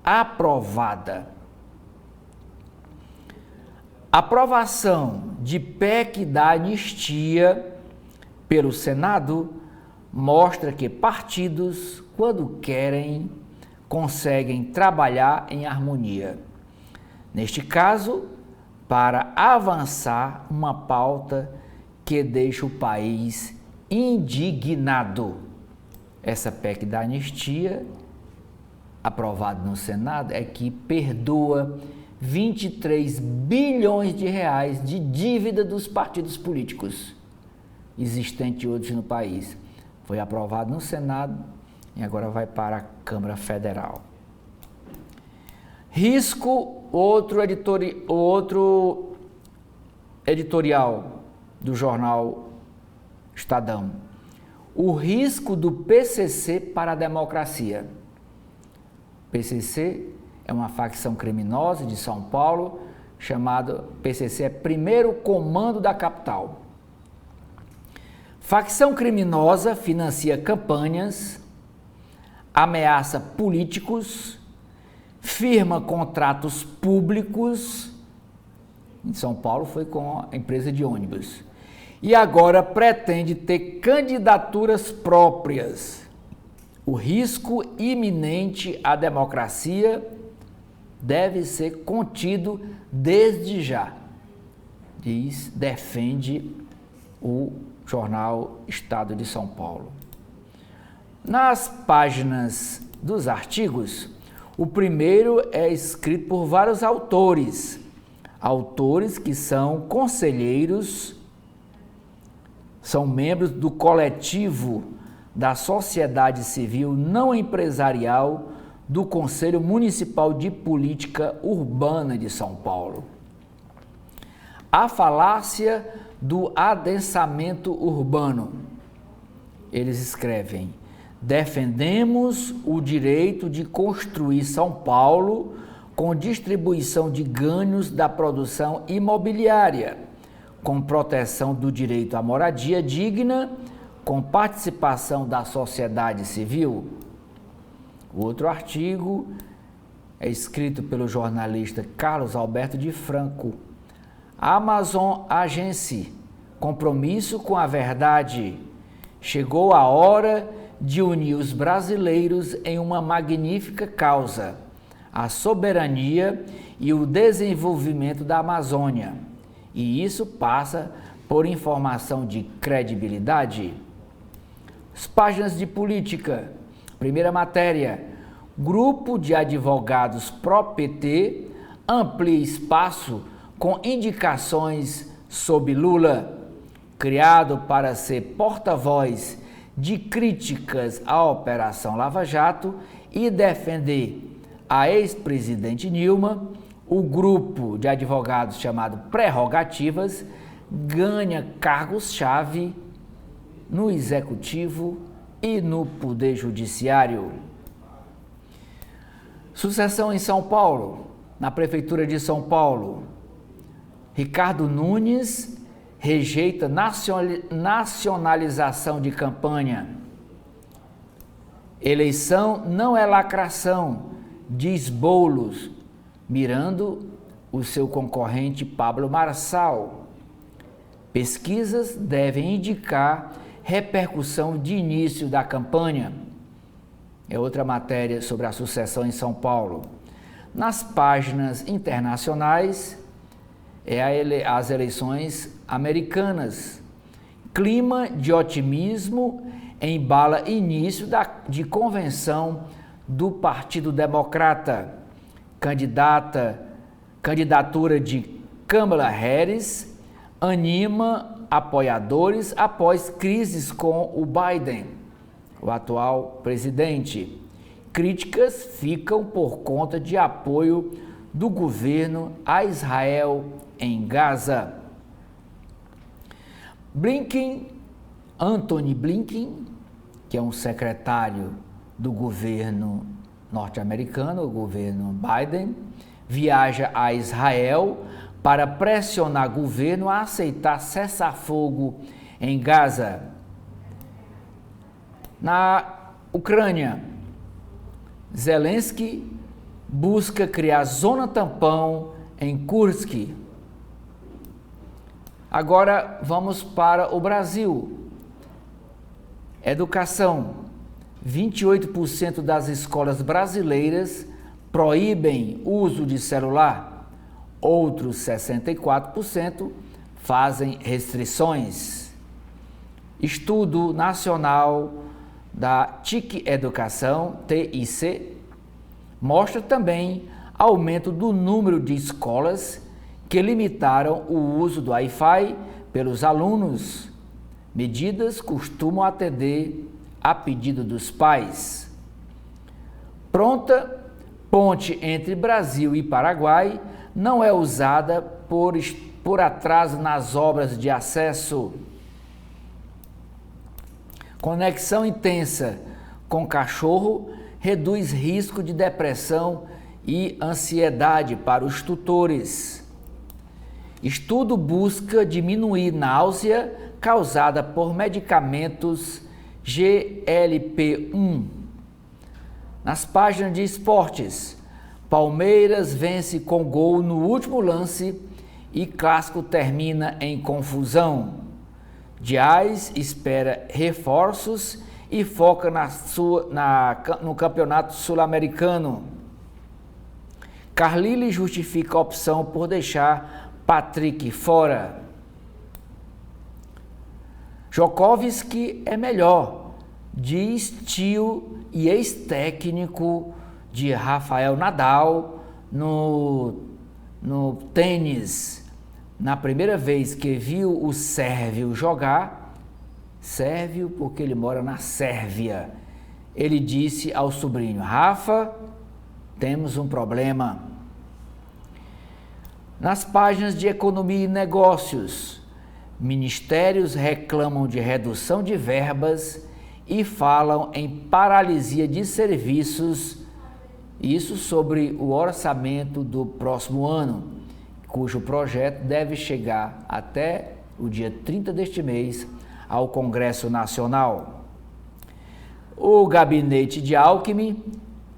[SPEAKER 2] aprovada. Aprovação de PEC da anistia pelo Senado mostra que partidos, quando querem, conseguem trabalhar em harmonia. Neste caso, para avançar uma pauta que deixa o país indignado. Essa PEC da anistia, aprovada no Senado, é que perdoa 23 bilhões de reais de dívida dos partidos políticos existentes hoje no país. Foi aprovado no Senado e agora vai para a Câmara Federal. Risco, outro editorial do jornal Estadão. O risco do PCC para a democracia. PCC é uma facção criminosa de São Paulo, chamado PCC é Primeiro Comando da Capital. Facção criminosa financia campanhas, ameaça políticos, firma contratos públicos. Em São Paulo foi com a empresa de ônibus. E agora pretende ter candidaturas próprias. O risco iminente à democracia deve ser contido desde já. defende o jornal Estado de São Paulo. Nas páginas dos artigos, o primeiro é escrito por vários autores que são conselheiros, são membros do coletivo da sociedade civil não empresarial do Conselho Municipal de Política Urbana de São Paulo. A falácia do adensamento urbano. Eles escrevem: defendemos o direito de construir São Paulo com distribuição de ganhos da produção imobiliária, com proteção do direito à moradia digna, com participação da sociedade civil. O outro artigo é escrito pelo jornalista Carlos Alberto de Franco. Amazon Agency, compromisso com a verdade. Chegou a hora de unir os brasileiros em uma magnífica causa, a soberania e o desenvolvimento da Amazônia. E isso passa por informação de credibilidade. As páginas de política. Primeira matéria: grupo de advogados pró-PT amplia espaço com indicações sob Lula. Criado para ser porta-voz de críticas à Operação Lava Jato e defender a ex-presidente Dilma, o grupo de advogados chamado Prerrogativas ganha cargos-chave no Executivo e no Poder Judiciário. Sucessão em São Paulo. Na Prefeitura de São Paulo, Ricardo Nunes rejeita nacionalização de campanha. Eleição não é lacração, diz Boulos, mirando o seu concorrente Pablo Marçal. Pesquisas devem indicar repercussão de início da campanha. É outra matéria sobre a sucessão em São Paulo. Nas páginas internacionais, as eleições americanas. Clima de otimismo embala início de convenção do Partido Democrata. Candidatura de Kamala Harris anima apoiadores após crises com o Biden, o atual presidente. Críticas ficam por conta de apoio do governo a Israel em Gaza. Antony Blinken, que é um secretário do governo norte-americano, o governo Biden, viaja a Israel para pressionar o governo a aceitar cessar-fogo em Gaza. Na Ucrânia, Zelensky busca criar zona tampão em Kursk. Agora vamos para o Brasil. Educação. 28% das escolas brasileiras proíbem uso de celular. Outros 64% fazem restrições. Estudo Nacional da TIC Educação, TIC, mostra também aumento do número de escolas que limitaram o uso do Wi-Fi pelos alunos. Medidas costumam atender a pedido dos pais. Pronta ponte entre Brasil e Paraguai não é usada por atraso nas obras de acesso. Conexão intensa com cachorro reduz risco de depressão e ansiedade para os tutores. Estudo busca diminuir náusea causada por medicamentos GLP-1. Nas páginas de esportes, Palmeiras vence com gol no último lance e clássico termina em confusão. Dias espera reforços e foca no Campeonato Sul-Americano. Carlyle justifica a opção por deixar Patrick fora. Djokovic é melhor, diz tio e ex-técnico de Rafael Nadal no tênis. Na primeira vez que viu o sérvio jogar, sérvio porque ele mora na Sérvia, ele disse ao sobrinho: Rafa, temos um problema. Nas páginas de Economia e Negócios, ministérios reclamam de redução de verbas e falam em paralisia de serviços, isso sobre o orçamento do próximo ano, cujo projeto deve chegar até o dia 30 deste mês ao Congresso Nacional. O gabinete de Alckmin,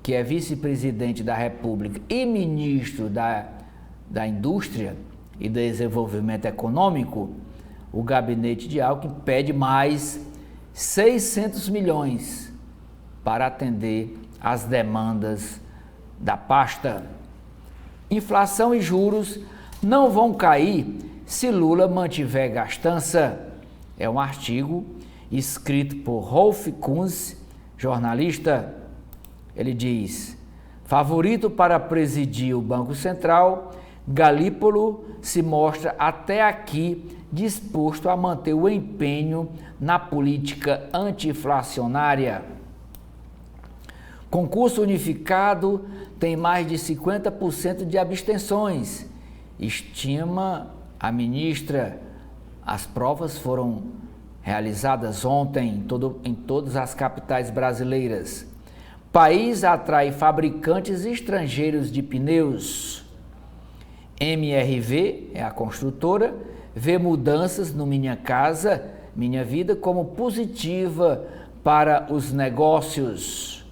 [SPEAKER 2] que é vice-presidente da República e ministro da Indústria e Desenvolvimento Econômico, o gabinete de Alckmin pede mais 600 milhões para atender às demandas da pasta. Inflação e juros não vão cair se Lula mantiver gastança. É um artigo escrito por Rolf Kunz, jornalista. Ele diz: favorito para presidir o Banco Central, Galípolo se mostra até aqui disposto a manter o empenho na política anti-inflacionária. Concurso unificado tem mais de 50% de abstenções, estima a ministra. As provas foram realizadas ontem em todas as capitais brasileiras. País atrai fabricantes estrangeiros de pneus. MRV, é a construtora, vê mudanças no Minha Casa, Minha Vida como positiva para os negócios.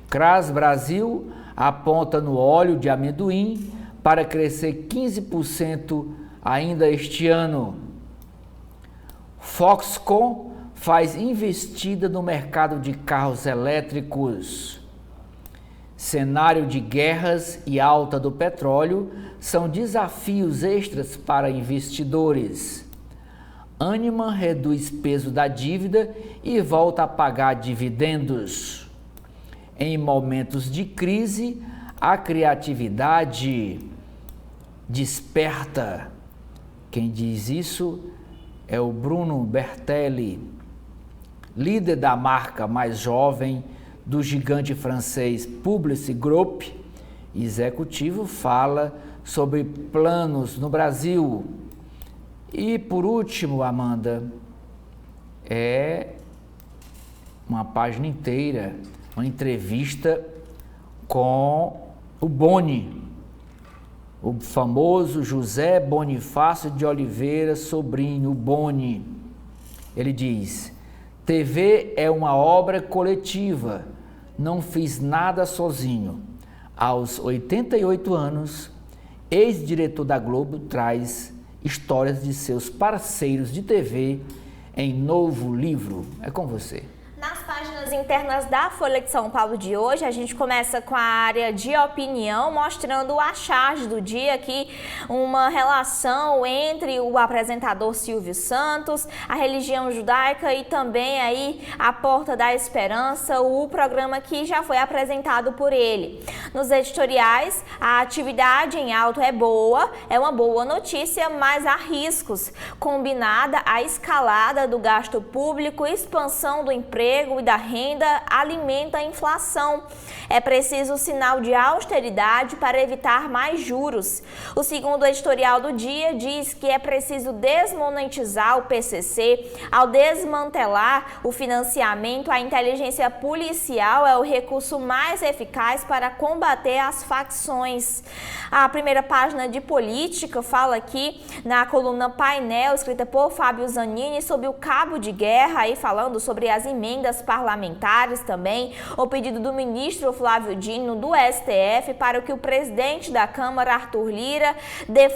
[SPEAKER 2] CRAS Brasil aponta no óleo de amendoim para crescer 15% ainda este ano. Foxconn faz investida no mercado de carros elétricos. Cenário de guerras e alta do petróleo são desafios extras para investidores. Ânima reduz peso da dívida e volta a pagar dividendos. Em momentos de crise, a criatividade desperta. Quem diz isso é o Bruno Bertelli, líder da marca mais jovem do gigante francês Publicis Group. Executivo fala sobre planos no Brasil. E por último, Amanda, é uma página inteira, uma entrevista com o Boni, o famoso José Bonifácio de Oliveira Sobrinho, o Boni. Ele diz: TV é uma obra coletiva, não fiz nada sozinho. Aos 88 anos, ex-diretor da Globo traz histórias de seus parceiros de TV em novo livro. É com você.
[SPEAKER 1] Nas páginas internas da Folha de São Paulo de hoje, a gente começa com a área de opinião, mostrando a charge do dia aqui, uma relação entre o apresentador Silvio Santos, a religião judaica e também aí a Porta da Esperança, o programa que já foi apresentado por ele. Nos editoriais, a atividade em alto é boa, é uma boa notícia, mas há riscos. Combinada a escalada do gasto público, expansão do emprego e da renda alimenta a inflação. É preciso sinal de austeridade para evitar mais juros. O segundo editorial do dia diz que é preciso desmonetizar o PCC. Ao desmantelar o financiamento, a inteligência policial é o recurso mais eficaz para combater as facções. A primeira página de política fala aqui na coluna Painel, escrita por Fábio Zanini, sobre o cabo de guerra, aí falando sobre as emendas parlamentares parlamentares também o pedido do ministro Flávio Dino do STF para que o presidente da Câmara, Arthur Lira, dê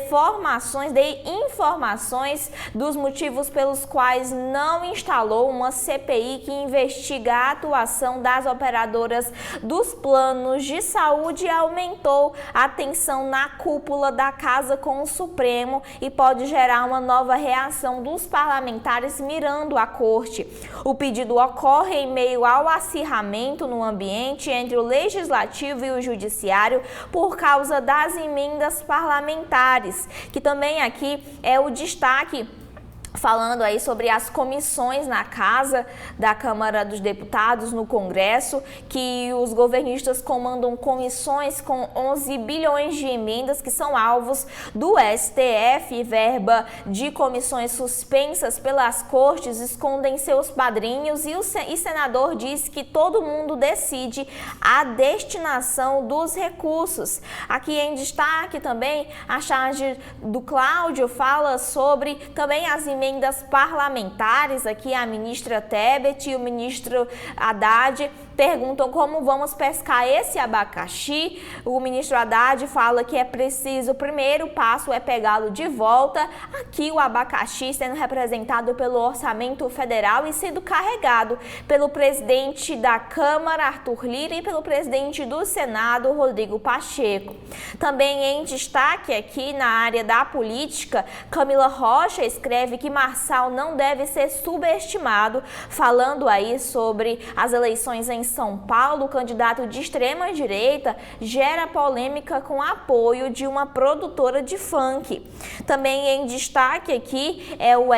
[SPEAKER 1] informações dos motivos pelos quais não instalou uma CPI que investiga a atuação das operadoras dos planos de saúde e aumentou a tensão na cúpula da Casa com o Supremo e pode gerar uma nova reação dos parlamentares mirando a corte. O pedido ocorre em meio ao acirramento no ambiente entre o Legislativo e o Judiciário por causa das emendas parlamentares, que também aqui é o destaque. Falando aí sobre as comissões na Casa da Câmara dos Deputados, no Congresso, que os governistas comandam comissões com 11 bilhões de emendas que são alvos do STF, verba de comissões suspensas pelas cortes escondem seus padrinhos e o senador diz que todo mundo decide a destinação dos recursos. Aqui em destaque também a charge do Cláudio fala sobre também as emendas parlamentares. Aqui a ministra Tebet e o ministro Haddad perguntam como vamos pescar esse abacaxi. O ministro Haddad fala que é preciso, o primeiro passo é pegá-lo de volta. Aqui o abacaxi sendo representado pelo orçamento federal e sendo carregado pelo presidente da Câmara, Arthur Lira, e pelo presidente do Senado, Rodrigo Pacheco. Também em destaque aqui na área da política, Camila Rocha escreve que Marçal não deve ser subestimado, falando aí sobre as eleições em São Paulo. O candidato de extrema direita gera polêmica com apoio de uma produtora de funk. Também em destaque aqui é o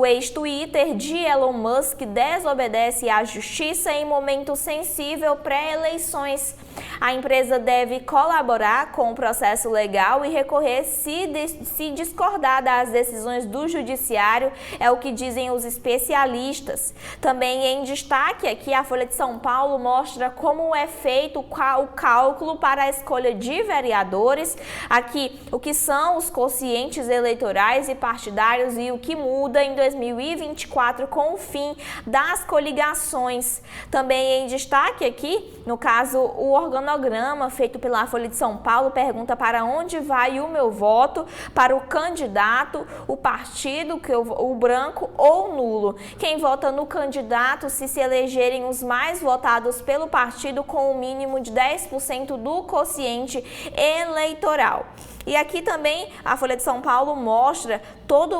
[SPEAKER 1] ex-Twitter de Elon Musk desobedece à justiça em momento sensível pré-eleições. A empresa deve colaborar com o processo legal e recorrer se discordar das decisões do judiciário, é o que dizem os especialistas. Também em destaque aqui a Folha de São Paulo mostra como é feito o cálculo para a escolha de vereadores. Aqui o que são os quocientes eleitorais e partidários e o que muda em 2024 com o fim das coligações. Também em destaque aqui, no caso, o organograma feito pela Folha de São Paulo pergunta para onde vai o meu voto, para o candidato, o partido, o branco ou nulo. Quem vota no candidato se elegerem os mais votados pelo partido com o mínimo de 10% do quociente eleitoral. E aqui também a Folha de São Paulo mostra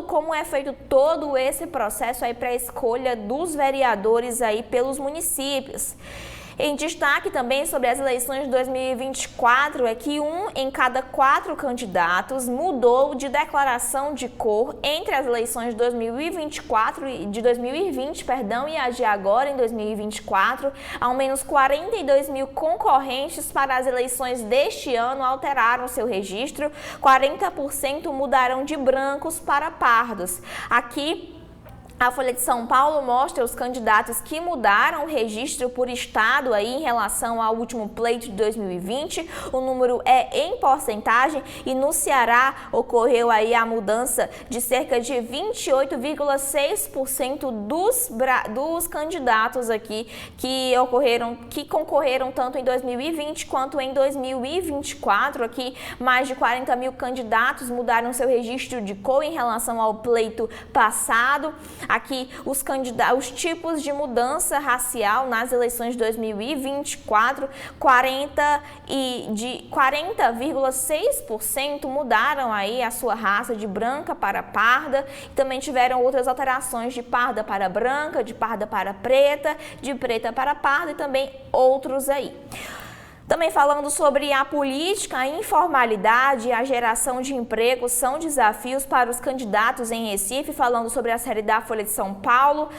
[SPEAKER 1] como é feito todo esse processo aí para a escolha dos vereadores aí pelos municípios. Em destaque também sobre as eleições de 2024 é que 1 em cada 4 candidatos mudou de declaração de cor entre as eleições de 2024 e de 2020, e a de agora em 2024. Ao menos 42 mil concorrentes para as eleições deste ano alteraram seu registro, 40% mudaram de brancos para pardos. Aqui a Folha de São Paulo mostra os candidatos que mudaram o registro por estado aí em relação ao último pleito de 2020. O número é em porcentagem e no Ceará ocorreu aí a mudança de cerca de 28,6% dos candidatos aqui que concorreram tanto em 2020 quanto em 2024. Aqui mais de 40 mil candidatos mudaram seu registro de cor em relação ao pleito passado. Aqui os tipos de mudança racial nas eleições de 2024, 40,6% mudaram aí a sua raça de branca para parda. Também tiveram outras alterações de parda para branca, de parda para preta, de preta para parda e também outros aí. Também falando sobre a política, a informalidade e a geração de emprego são desafios para os candidatos em Recife, falando sobre a série da Folha de São Paulo,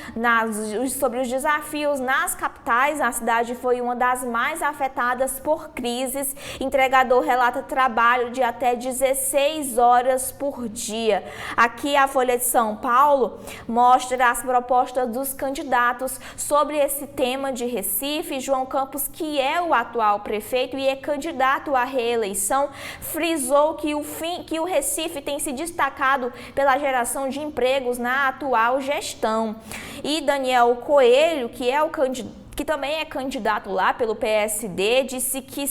[SPEAKER 1] sobre os desafios nas capitais. A cidade foi uma das mais afetadas por crises. Entregador relata trabalho de até 16 horas por dia. Aqui a Folha de São Paulo mostra as propostas dos candidatos sobre esse tema de Recife. João Campos, que é o atual prefeito prefeito e é candidato à reeleição, frisou que o Recife tem se destacado pela geração de empregos na atual gestão. E Daniel Coelho, que também é candidato lá pelo PSD, disse que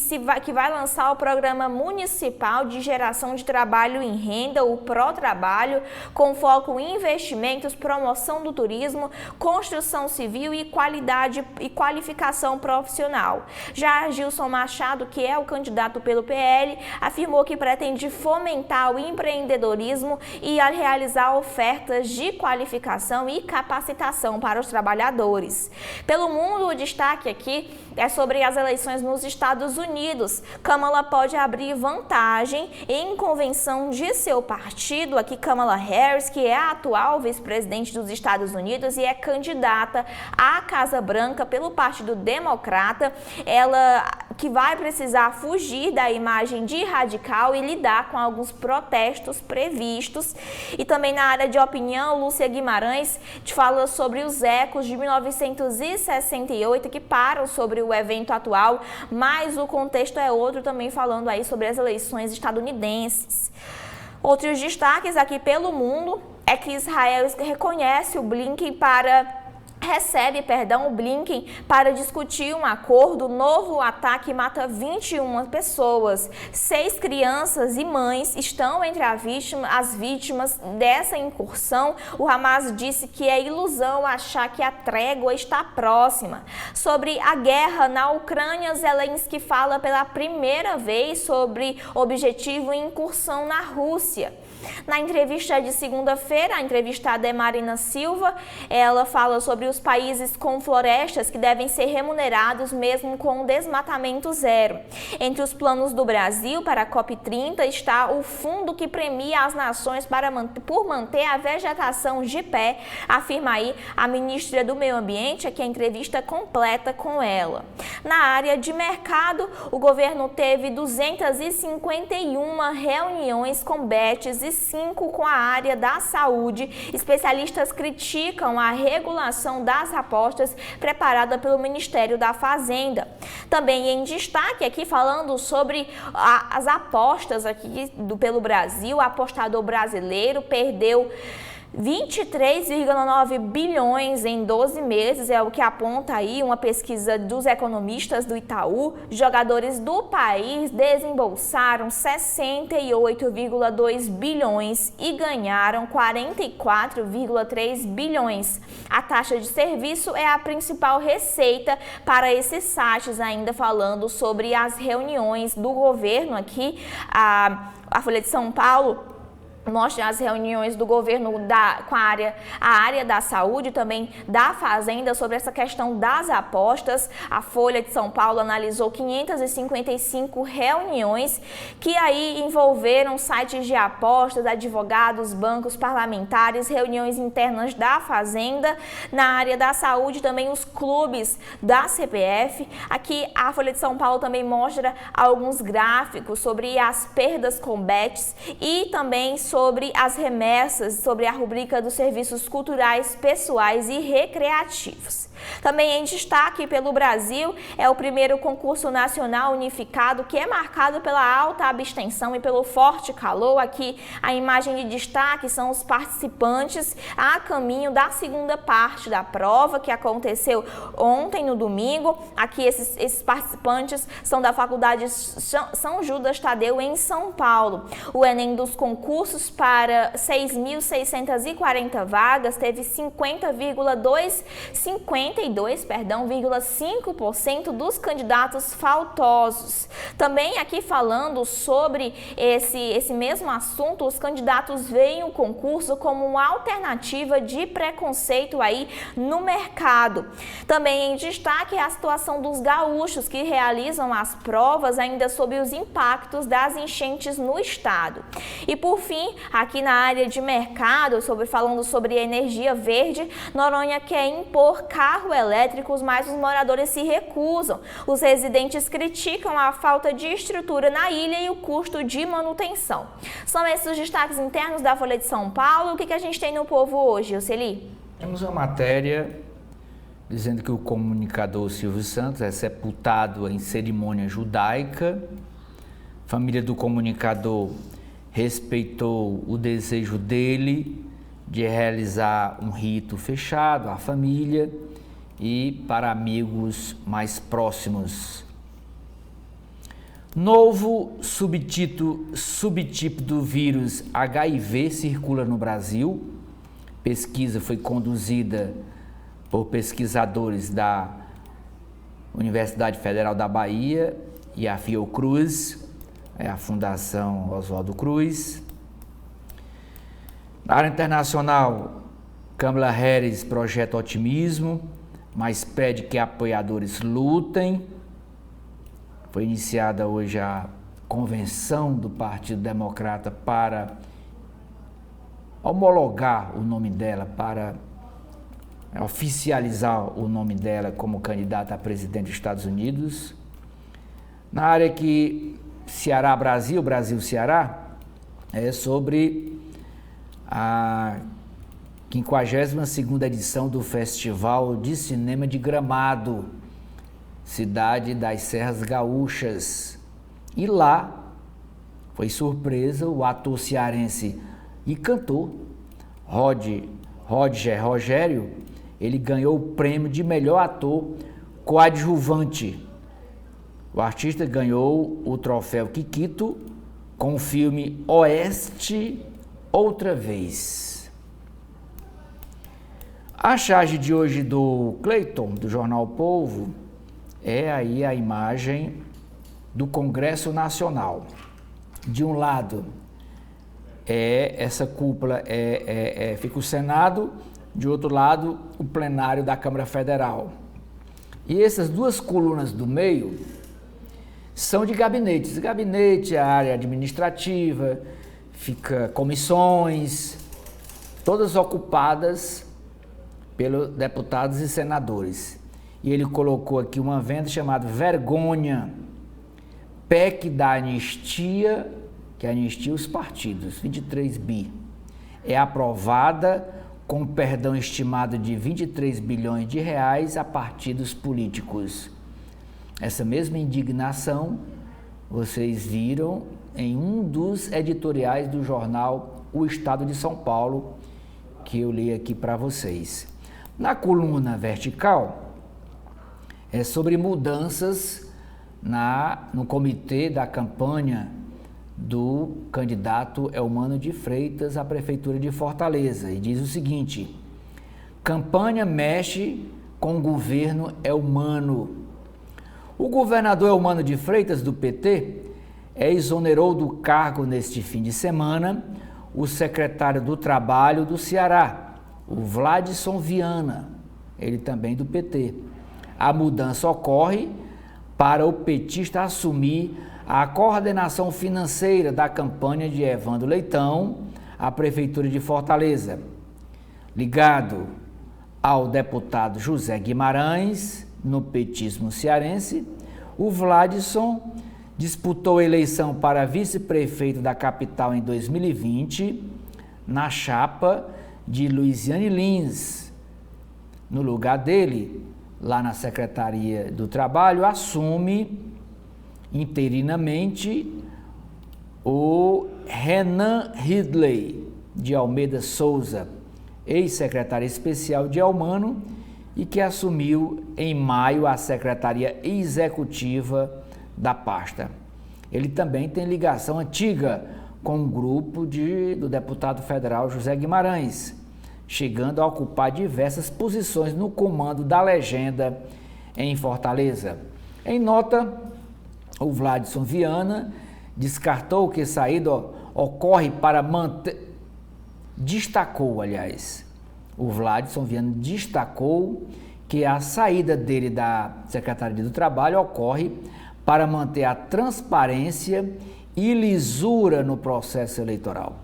[SPEAKER 1] vai lançar o Programa Municipal de Geração de Trabalho em Renda, o ProTrabalho, com foco em investimentos, promoção do turismo, construção civil e qualidade e qualificação profissional. Já Gilson Machado, que é o candidato pelo PL, afirmou que pretende fomentar o empreendedorismo e realizar ofertas de qualificação e capacitação para os trabalhadores. Pelo mundo, o destaque aqui é sobre as eleições nos Estados Unidos. Kamala pode abrir vantagem em convenção de seu partido. Aqui Kamala Harris, que é a atual vice-presidente dos Estados Unidos e é candidata à Casa Branca pelo Partido Democrata. Ela que vai precisar fugir da imagem de radical e lidar com alguns protestos previstos. E também na área de opinião, Lúcia Guimarães fala sobre os ecos de 1968 que param sobre o evento atual, mas o contexto é outro, também falando aí sobre as eleições estadunidenses. Outros destaques aqui pelo mundo é que Israel recebe o Blinken para discutir um acordo. Novo ataque mata 21 pessoas. 6 crianças e mães estão entre as vítimas dessa incursão. O Hamas disse que é ilusão achar que a trégua está próxima. Sobre a guerra na Ucrânia, Zelensky fala pela primeira vez sobre objetivo em incursão na Rússia. Na entrevista de segunda-feira, a entrevistada é Marina Silva. Ela fala sobre os países com florestas que devem ser remunerados mesmo com desmatamento zero. Entre os planos do Brasil para a COP30 está o fundo que premia as nações por manter a vegetação de pé, afirma aí a ministra do Meio Ambiente, aqui a entrevista completa com ela. Na área de mercado, o governo teve 251 reuniões com bets e 5 com a área da saúde. Especialistas criticam a regulação das apostas preparada pelo Ministério da Fazenda. Também em destaque aqui falando sobre as apostas aqui pelo Brasil, o apostador brasileiro perdeu 23,9 bilhões em 12 meses, é o que aponta aí uma pesquisa dos economistas do Itaú. Jogadores do país desembolsaram 68,2 bilhões e ganharam 44,3 bilhões. A taxa de serviço é a principal receita para esses sites, ainda falando sobre as reuniões do governo aqui. A Folha de São Paulo mostra as reuniões do governo com a área da saúde, também da Fazenda, sobre essa questão das apostas. A Folha de São Paulo analisou 555 reuniões que aí envolveram sites de apostas, advogados, bancos, parlamentares, reuniões internas da Fazenda. Na área da saúde, também os clubes da CPF. Aqui a Folha de São Paulo também mostra alguns gráficos sobre as perdas com bets e também sobre as remessas, sobre a rubrica dos serviços culturais, pessoais e recreativos. Também em destaque pelo Brasil é o primeiro concurso nacional unificado, que é marcado pela alta abstenção e pelo forte calor. Aqui a imagem de destaque são os participantes a caminho da segunda parte da prova, que aconteceu ontem no domingo. Aqui esses participantes são da Faculdade São Judas Tadeu, em São Paulo. O Enem dos concursos para 6.640 vagas teve 52,5% dos candidatos faltosos. Também aqui falando sobre esse mesmo assunto, os candidatos veem o concurso como uma alternativa de preconceito aí no mercado. Também em destaque é a situação dos gaúchos que realizam as provas ainda sob os impactos das enchentes no estado. E por fim, aqui na área de mercado, falando sobre energia verde, Noronha quer impor carros elétricos, mas os moradores se recusam. Os residentes criticam a falta de estrutura na ilha e o custo de manutenção. São esses os destaques internos da Folha de São Paulo. O que a gente tem no Povo hoje, Oceli?
[SPEAKER 2] Temos uma matéria dizendo que o comunicador Silvio Santos é sepultado em cerimônia judaica. A família do comunicador respeitou o desejo dele de realizar um rito fechado à família e para amigos mais próximos. Novo subtipo do vírus HIV circula no Brasil. Pesquisa foi conduzida por pesquisadores da Universidade Federal da Bahia e a Fiocruz, a Fundação Oswaldo Cruz. Na área internacional, Kamala Harris projeta otimismo, mas pede que apoiadores lutem. Foi iniciada hoje a convenção do Partido Democrata para homologar o nome dela, para oficializar o nome dela como candidata a presidente dos Estados Unidos. Na área que Ceará-Brasil, Brasil-Ceará, é sobre a 52ª edição do Festival de Cinema de Gramado, cidade das Serras Gaúchas. E lá foi surpresa o ator cearense e cantor Roger Rogério. Ele ganhou o prêmio de melhor ator coadjuvante. O artista ganhou o troféu Kikito com o filme Oeste Outra Vez. A charge de hoje do Cleiton, do Jornal Povo, é aí a imagem do Congresso Nacional. De um lado, essa cúpula fica o Senado, de outro lado, o plenário da Câmara Federal. E essas duas colunas do meio são de gabinetes. Gabinete, a área administrativa, fica comissões, todas ocupadas pelos deputados e senadores. E ele colocou aqui uma venda chamada Vergonha, PEC da anistia, que anistia os partidos, 23 bi. É aprovada com perdão estimado de 23 bilhões de reais a partidos políticos. Essa mesma indignação vocês viram em um dos editoriais do jornal O Estado de São Paulo, que eu li aqui para vocês. Na coluna vertical, é sobre mudanças no comitê da campanha do candidato Eumano de Freitas à Prefeitura de Fortaleza. E diz o seguinte: campanha mexe com o governo Eumano. O governador Eumano de Freitas, do PT, exonerou do cargo neste fim de semana o secretário do Trabalho do Ceará, o Vladson Viana, ele também do PT. A mudança ocorre para o petista assumir a coordenação financeira da campanha de Evandro Leitão à Prefeitura de Fortaleza. Ligado ao deputado José Guimarães, no petismo cearense, o Vladson disputou a eleição para vice-prefeito da capital em 2020, na chapa de Luiziane Lins. No lugar dele, lá na Secretaria do Trabalho, assume interinamente o Renan Ridley de Almeida Souza, ex-secretário especial de Eumano e que assumiu em maio a Secretaria Executiva da pasta. Ele também tem ligação antiga com o grupo do deputado federal José Guimarães, chegando a ocupar diversas posições no comando da legenda em Fortaleza. Em nota, o Vladson Viana descartou que saída ocorre para manter... O Vladson Viana destacou que a saída dele da Secretaria do Trabalho ocorre para manter a transparência e lisura no processo eleitoral.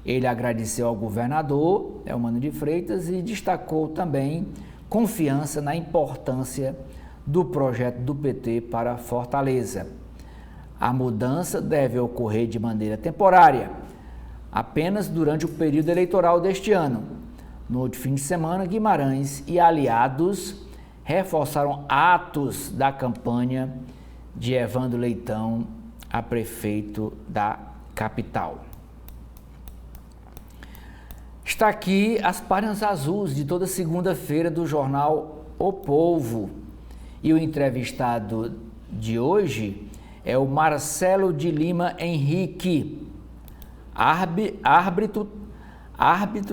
[SPEAKER 2] Ele agradeceu ao governador Eumano de Freitas e destacou também confiança na importância do projeto do PT para Fortaleza. A mudança deve ocorrer de maneira temporária, apenas durante o período eleitoral deste ano. No outro fim de semana, Guimarães e aliados reforçaram atos da campanha de Evandro Leitão a prefeito da capital. Está aqui as páginas azuis de toda segunda-feira do jornal O Povo. E o entrevistado de hoje é o Marcelo de Lima Henrique. Árbitro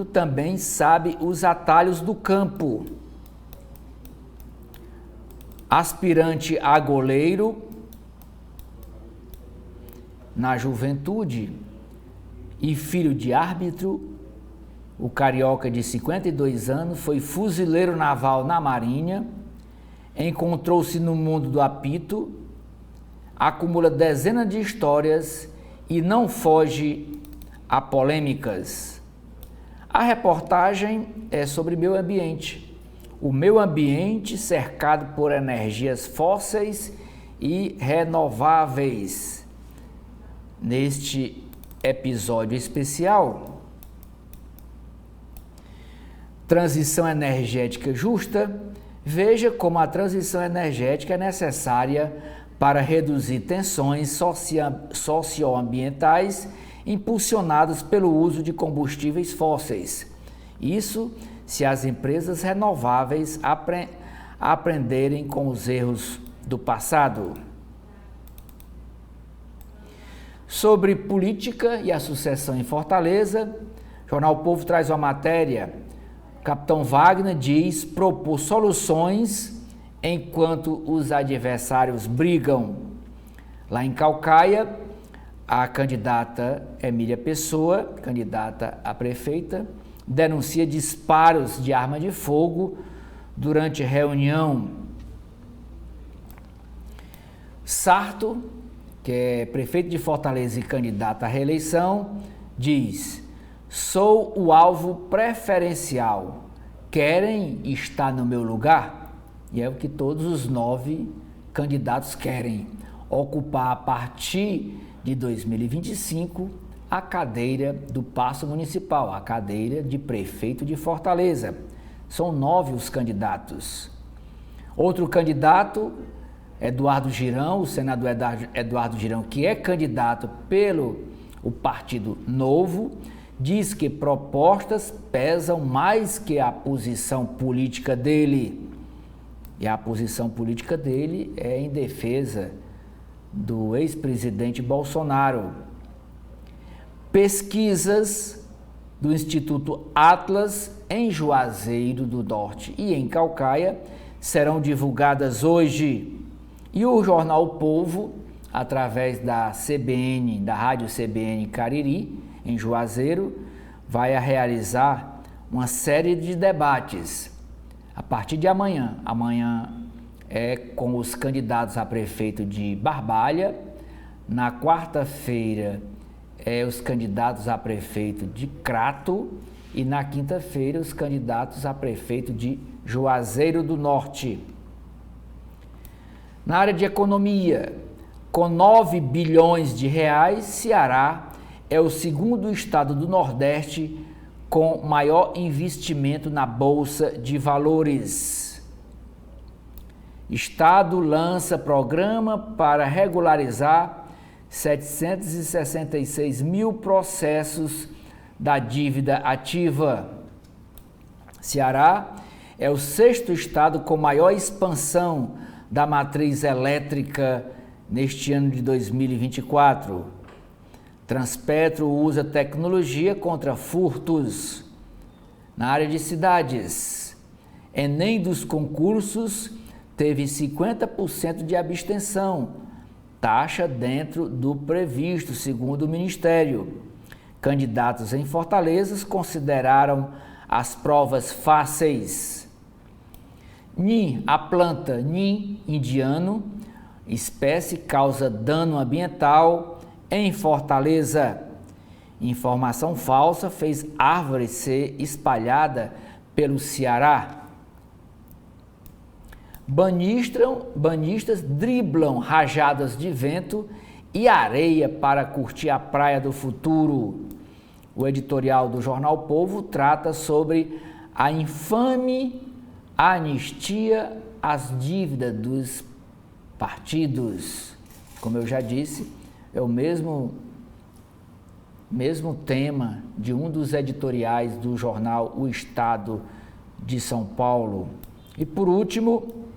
[SPEAKER 2] também sabe os atalhos do campo. Aspirante a goleiro na juventude e filho de árbitro, o carioca de 52 anos foi fuzileiro naval na Marinha, encontrou-se no mundo do apito, acumula dezenas de histórias e não foge a polêmicas. A reportagem é sobre meio ambiente. O meio ambiente cercado por energias fósseis e renováveis. Neste episódio especial, transição energética justa, veja como a transição energética é necessária para reduzir tensões socioambientais impulsionadas pelo uso de combustíveis fósseis. Isso se as empresas renováveis aprenderem com os erros do passado. Sobre política e a sucessão em Fortaleza, o Jornal O Povo traz uma matéria. Capitão Wagner diz propor soluções enquanto os adversários brigam. Lá em Caucaia, a candidata Emília Pessoa, candidata a prefeita, denuncia disparos de arma de fogo durante reunião. Sarto, que é prefeito de Fortaleza e candidato à reeleição, diz: sou o alvo preferencial. Querem estar no meu lugar? E é o que todos os 9 candidatos querem: ocupar a partir de 2025 a cadeira do Paço Municipal, a cadeira de prefeito de Fortaleza. São 9 os candidatos. Outro candidato, Eduardo Girão, o senador Eduardo Girão, que é candidato pelo o Partido Novo, diz que propostas pesam mais que a posição política dele. E a posição política dele é em defesa do ex-presidente Bolsonaro. Pesquisas do Instituto Atlas em Juazeiro do Norte e em Caucaia serão divulgadas hoje. E o Jornal O Povo, através da CBN, da Rádio CBN Cariri, em Juazeiro, vai realizar uma série de debates a partir de amanhã. Amanhã é com os candidatos a prefeito de Barbalha. Na quarta-feira é os candidatos a prefeito de Crato e na quinta-feira os candidatos a prefeito de Juazeiro do Norte. Na área de economia, com 9 bilhões de reais, Ceará é o segundo estado do Nordeste com maior investimento na Bolsa de Valores. Estado lança programa para regularizar 766 mil processos da dívida ativa. Ceará é o 6º estado com maior expansão da matriz elétrica neste ano de 2024. Transpetro usa tecnologia contra furtos. Na área de cidades, Enem dos concursos teve 50% de abstenção, taxa dentro do previsto, segundo o Ministério. Candidatos em Fortaleza consideraram as provas fáceis. NIM, a planta NIM indiano, espécie causa dano ambiental em Fortaleza. Informação falsa fez árvore ser espalhada pelo Ceará. Banhistas driblam rajadas de vento e areia para curtir a praia do futuro. O editorial do Jornal Povo trata sobre a infame anistia as dívidas dos partidos. Como eu já disse, é o mesmo tema de um dos editoriais do jornal O Estado de São Paulo. E por último,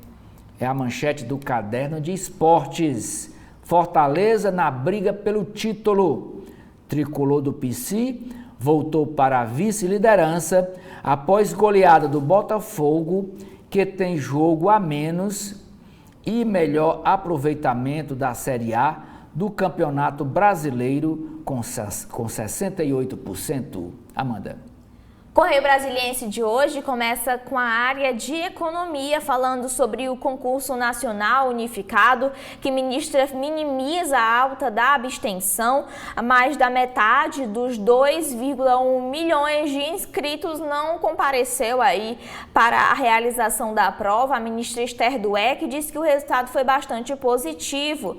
[SPEAKER 2] é a manchete do Caderno de Esportes. Fortaleza na briga pelo título. Tricolor do PC voltou para a vice-liderança após goleada do Botafogo, que tem jogo a menos e melhor aproveitamento da Série A do Campeonato Brasileiro com 68%. Amanda.
[SPEAKER 1] Correio Brasiliense de hoje começa com a área de economia, falando sobre o concurso nacional unificado, que minimiza a alta da abstenção. Mais da metade dos 2,1 milhões de inscritos não compareceu aí para a realização da prova. A ministra Esther Dweck disse que o resultado foi bastante positivo.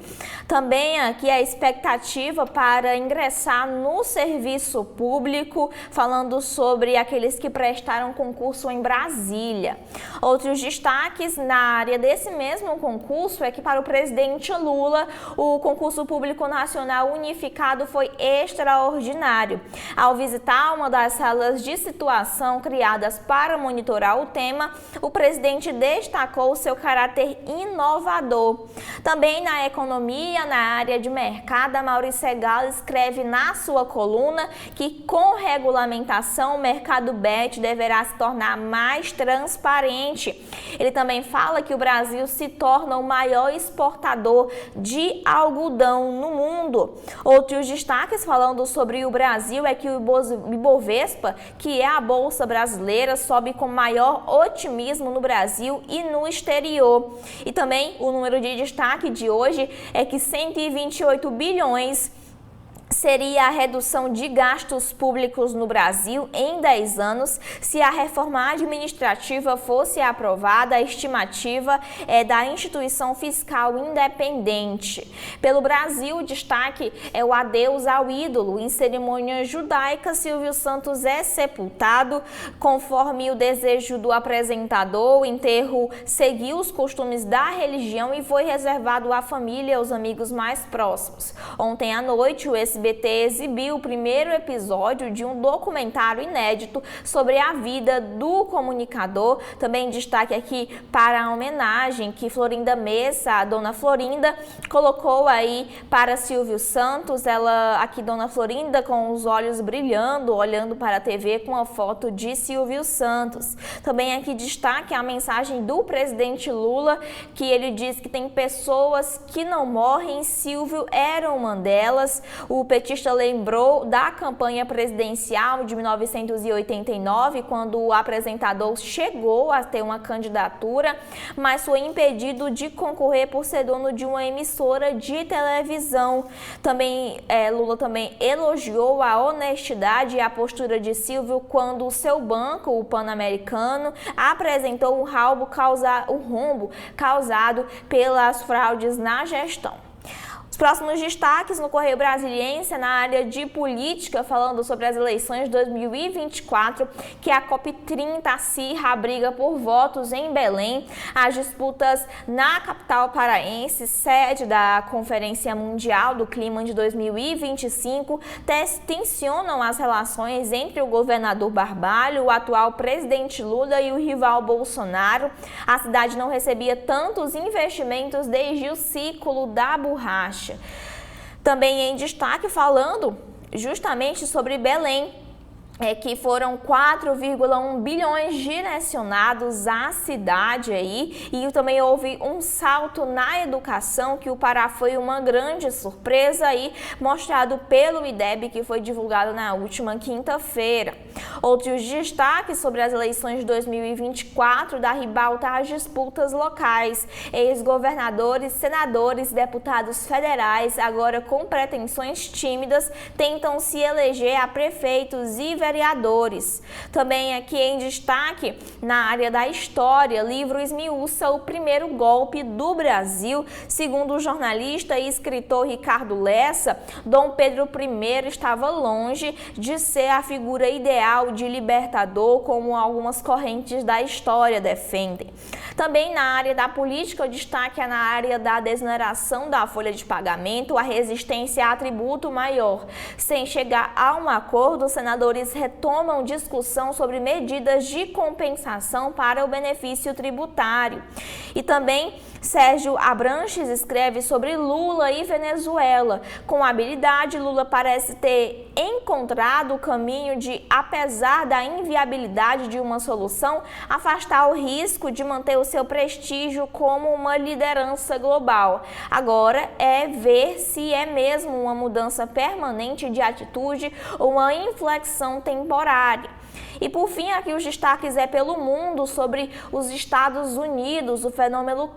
[SPEAKER 1] Também aqui a expectativa para ingressar no serviço público, falando sobre aqueles que prestaram concurso em Brasília. Outros destaques na área desse mesmo concurso é que para o presidente Lula, o concurso público nacional unificado foi extraordinário. Ao visitar uma das salas de situação criadas para monitorar o tema, o presidente destacou seu caráter inovador. Também na economia, na área de mercado, a Maurício Segal escreve na sua coluna que com regulamentação o mercado Bet deverá se tornar mais transparente. Ele também fala que o Brasil se torna o maior exportador de algodão no mundo. Outros destaques falando sobre o Brasil é que o Ibovespa, que é a bolsa brasileira, sobe com maior otimismo no Brasil e no exterior. E também o número de destaque de hoje é que 128 bilhões seria a redução de gastos públicos no Brasil em 10 anos se a reforma administrativa fosse aprovada. A estimativa é da instituição fiscal independente. Pelo Brasil, o destaque é o adeus ao ídolo. Em cerimônia judaica, Silvio Santos é sepultado. Conforme o desejo do apresentador, o enterro seguiu os costumes da religião e foi reservado à família e aos amigos mais próximos. Ontem à noite, o SBT exibiu o primeiro episódio de um documentário inédito sobre a vida do comunicador. Também destaque aqui para a homenagem que Florinda Messa, a Dona Florinda, colocou aí para Silvio Santos. Ela, aqui Dona Florinda, com os olhos brilhando, olhando para a TV com a foto de Silvio Santos. Também aqui destaque a mensagem do presidente Lula, que ele diz que tem pessoas que não morrem. Silvio era uma delas. O petista lembrou da campanha presidencial de 1989, quando o apresentador chegou a ter uma candidatura, mas foi impedido de concorrer por ser dono de uma emissora de televisão. Também Lula também elogiou a honestidade e a postura de Silvio quando o seu banco, o Pan-Americano, apresentou o rombo causado pelas fraudes na gestão. Próximos destaques no Correio Brasiliense na área de política, falando sobre as eleições de 2024, que a COP30 acirra a briga por votos em Belém. As disputas na capital paraense, sede da Conferência Mundial do Clima de 2025, tensionam as relações entre o governador Barbalho, o atual presidente Lula e o rival Bolsonaro. A cidade não recebia tantos investimentos desde o ciclo da borracha. Também em destaque falando justamente sobre Belém, que foram 4,1 bilhões direcionados à cidade aí, e também houve um salto na educação, que o Pará foi uma grande surpresa aí, mostrado pelo IDEB, que foi divulgado na última quinta-feira. Outros destaques sobre as eleições de 2024 da ribalta às disputas locais. Ex-governadores, senadores, deputados federais, agora com pretensões tímidas, tentam se eleger a prefeitos e vereadores. Também aqui em destaque, na área da história, livro esmiuça o primeiro golpe do Brasil. Segundo o jornalista e escritor Ricardo Lessa, Dom Pedro I estava longe de ser a figura ideal de libertador, como algumas correntes da história defendem. Também na área da política, o destaque é na área da desoneração da folha de pagamento, a resistência a tributo maior. Sem chegar a um acordo, os senadores retomam discussão sobre medidas de compensação para o benefício tributário. E também Sérgio Abranches escreve sobre Lula e Venezuela. Com habilidade, Lula parece ter encontrado o caminho de, apesar da inviabilidade de uma solução, afastar o risco de manter o seu prestígio como uma liderança global. Agora é ver se é mesmo uma mudança permanente de atitude ou uma inflexão temporária. E por fim, aqui os destaques é pelo mundo sobre os Estados Unidos, o fenômeno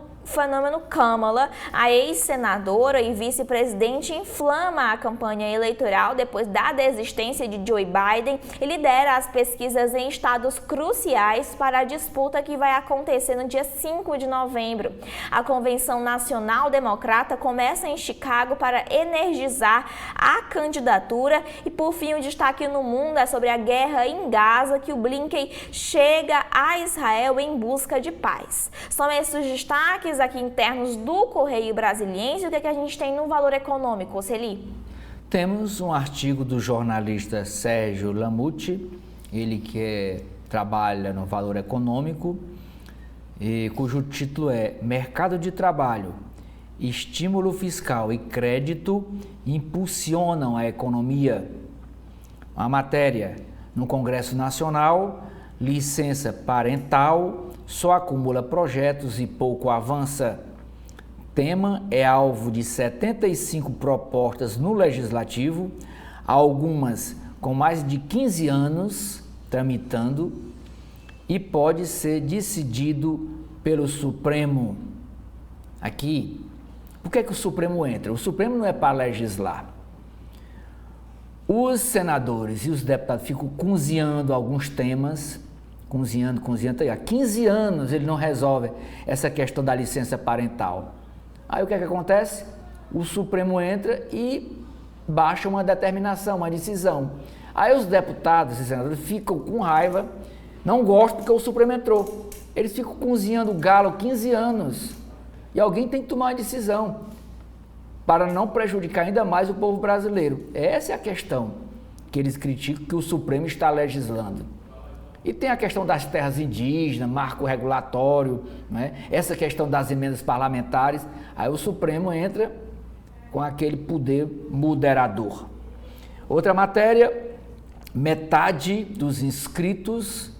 [SPEAKER 1] Kamala, a ex-senadora e vice-presidente, inflama a campanha eleitoral depois da desistência de Joe Biden e lidera as pesquisas em estados cruciais para a disputa que vai acontecer no dia 5 de novembro. A Convenção Nacional Democrata começa em Chicago para energizar a candidatura e, por fim, o destaque no mundo é sobre a guerra em Gaza, que o Blinken chega a Israel em busca de paz. São esses os destaques aqui internos do Correio Brasiliense. O que a gente tem no Valor Econômico, Celi?
[SPEAKER 2] Temos um artigo do jornalista Sérgio Lamucci, ele que trabalha no Valor Econômico, cujo título é Mercado de Trabalho, Estímulo Fiscal e Crédito Impulsionam a Economia. A matéria: no Congresso Nacional, licença parental só acumula projetos e pouco avança. Tema é alvo de 75 propostas no Legislativo, algumas com mais de 15 anos tramitando, e pode ser decidido pelo Supremo. Aqui, por que o Supremo entra? O Supremo não é para legislar. Os senadores e os deputados ficam cozinhando alguns temas, cozinhando, há 15 anos ele não resolve essa questão da licença parental. Aí o que é que acontece? O Supremo entra e baixa uma determinação, uma decisão. Aí os deputados e senadores ficam com raiva, não gostam porque o Supremo entrou. Eles ficam cozinhando galo 15 anos e alguém tem que tomar uma decisão para não prejudicar ainda mais o povo brasileiro. Essa é a questão que eles criticam, que o Supremo está legislando. E tem a questão das terras indígenas, marco regulatório, né? Essa questão das emendas parlamentares. Aí o Supremo entra com aquele poder moderador. Outra matéria: metade dos inscritos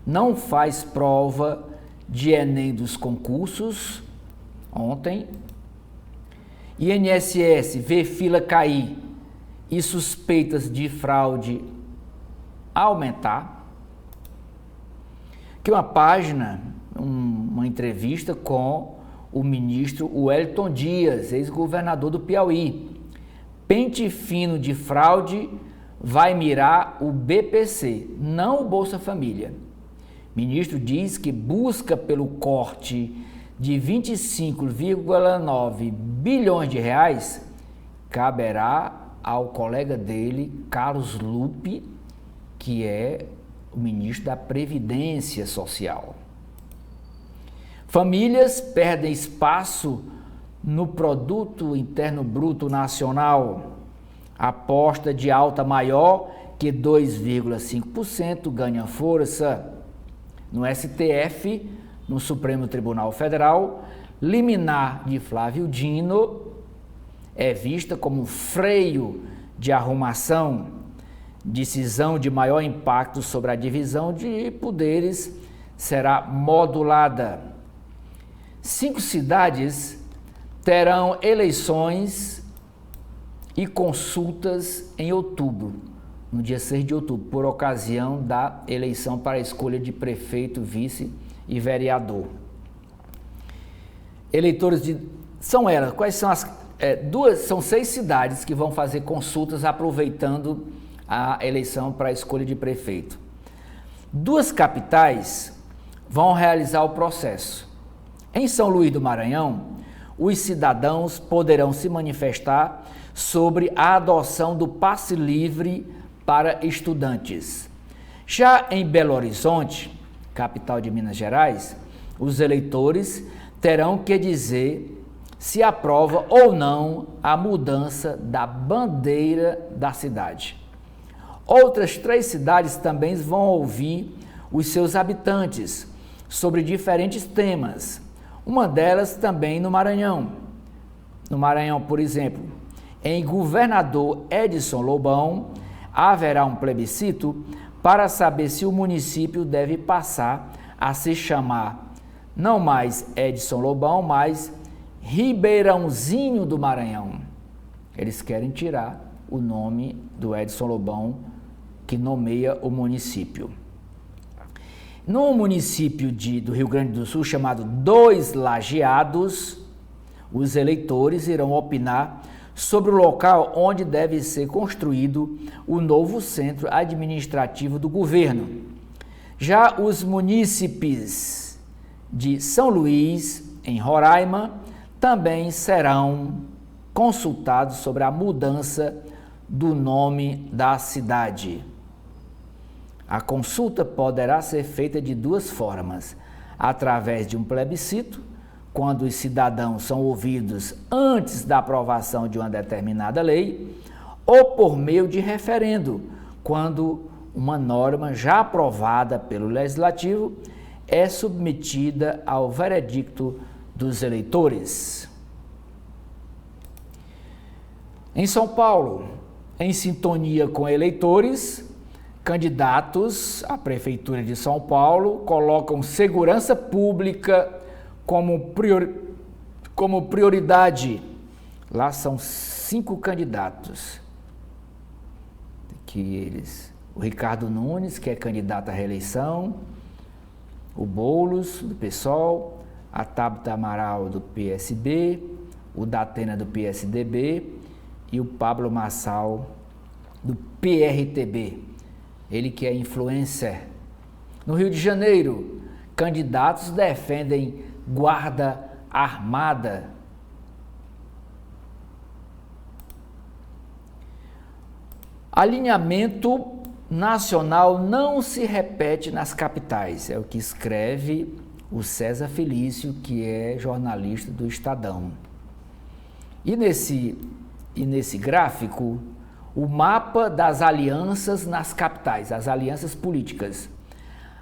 [SPEAKER 2] não faz prova de Enem dos concursos. Ontem, INSS vê fila cair e suspeitas de fraude aumentar. Que uma página, uma entrevista com o ministro Wellington Dias, ex-governador do Piauí. Pente fino de fraude vai mirar o BPC, não o Bolsa Família. O ministro diz que busca pelo corte de 25,9 bilhões de reais caberá ao colega dele, Carlos Lupe, que é o ministro da Previdência Social. Famílias perdem espaço no Produto Interno Bruto Nacional. Aposta de alta maior que 2,5% ganha força. No STF, no Supremo Tribunal Federal, liminar de Flávio Dino é vista como freio de arrumação. Decisão de maior impacto sobre a divisão de poderes será modulada. 5 cidades terão eleições e consultas em outubro, no dia 6 de outubro, por ocasião da eleição para a escolha de prefeito, vice e vereador. Eleitores são elas, quais são as são 6 cidades que vão fazer consultas aproveitando a eleição para a escolha de prefeito. 2 capitais vão realizar o processo. Em São Luís do Maranhão, os cidadãos poderão se manifestar sobre a adoção do passe livre para estudantes. Já em Belo Horizonte, capital de Minas Gerais, os eleitores terão que dizer se aprova ou não a mudança da bandeira da cidade. Outras 3 cidades também vão ouvir os seus habitantes sobre diferentes temas. Uma delas também no Maranhão. No Maranhão, por exemplo, em Governador Edson Lobão, haverá um plebiscito para saber se o município deve passar a se chamar não mais Edson Lobão, mas Ribeirãozinho do Maranhão. Eles querem tirar o nome do Edson Lobão, que nomeia o município. No município do Rio Grande do Sul, chamado Dois Lajeados, os eleitores irão opinar sobre o local onde deve ser construído o novo centro administrativo do governo. Já os munícipes de São Luís, em Roraima, também serão consultados sobre a mudança do nome da cidade. A consulta poderá ser feita de 2 formas: através de um plebiscito, quando os cidadãos são ouvidos antes da aprovação de uma determinada lei, ou por meio de referendo, quando uma norma já aprovada pelo Legislativo é submetida ao veredicto dos eleitores. Em São Paulo, em sintonia com eleitores, candidatos à Prefeitura de São Paulo colocam segurança pública como prioridade. Lá são 5 candidatos. O Ricardo Nunes, que é candidato à reeleição, o Boulos, do PSOL, a Tabita Amaral, do PSB, o Datena, do PSDB, e o Pablo Massal, do PRTB, ele que é influencer. No Rio de Janeiro, candidatos defendem guarda armada. Alinhamento nacional não se repete nas capitais, é o que escreve o César Felício, que é jornalista do Estadão. E nesse gráfico, o mapa das alianças nas capitais, as alianças políticas.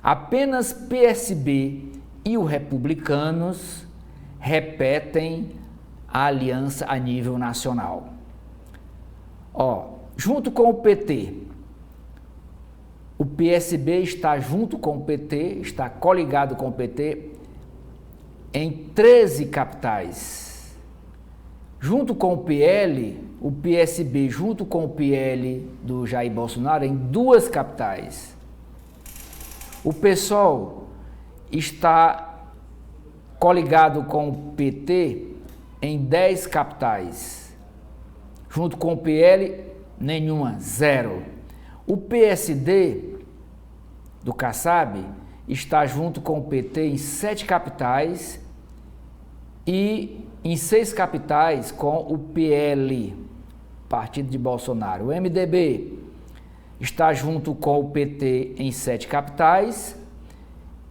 [SPEAKER 2] Apenas PSB e o Republicanos repetem a aliança a nível nacional. Junto com o PT, o PSB está junto com o PT, está coligado com o PT em 13 capitais. Junto com o PL, o PSB junto com o PL do Jair Bolsonaro em 2 capitais. O PSOL está coligado com o PT em 10 capitais. Junto com o PL, nenhuma, 0. O PSD do Kassab está junto com o PT em 7 capitais e em 6 capitais com o PL, partido de Bolsonaro. O MDB está junto com o PT em 7 capitais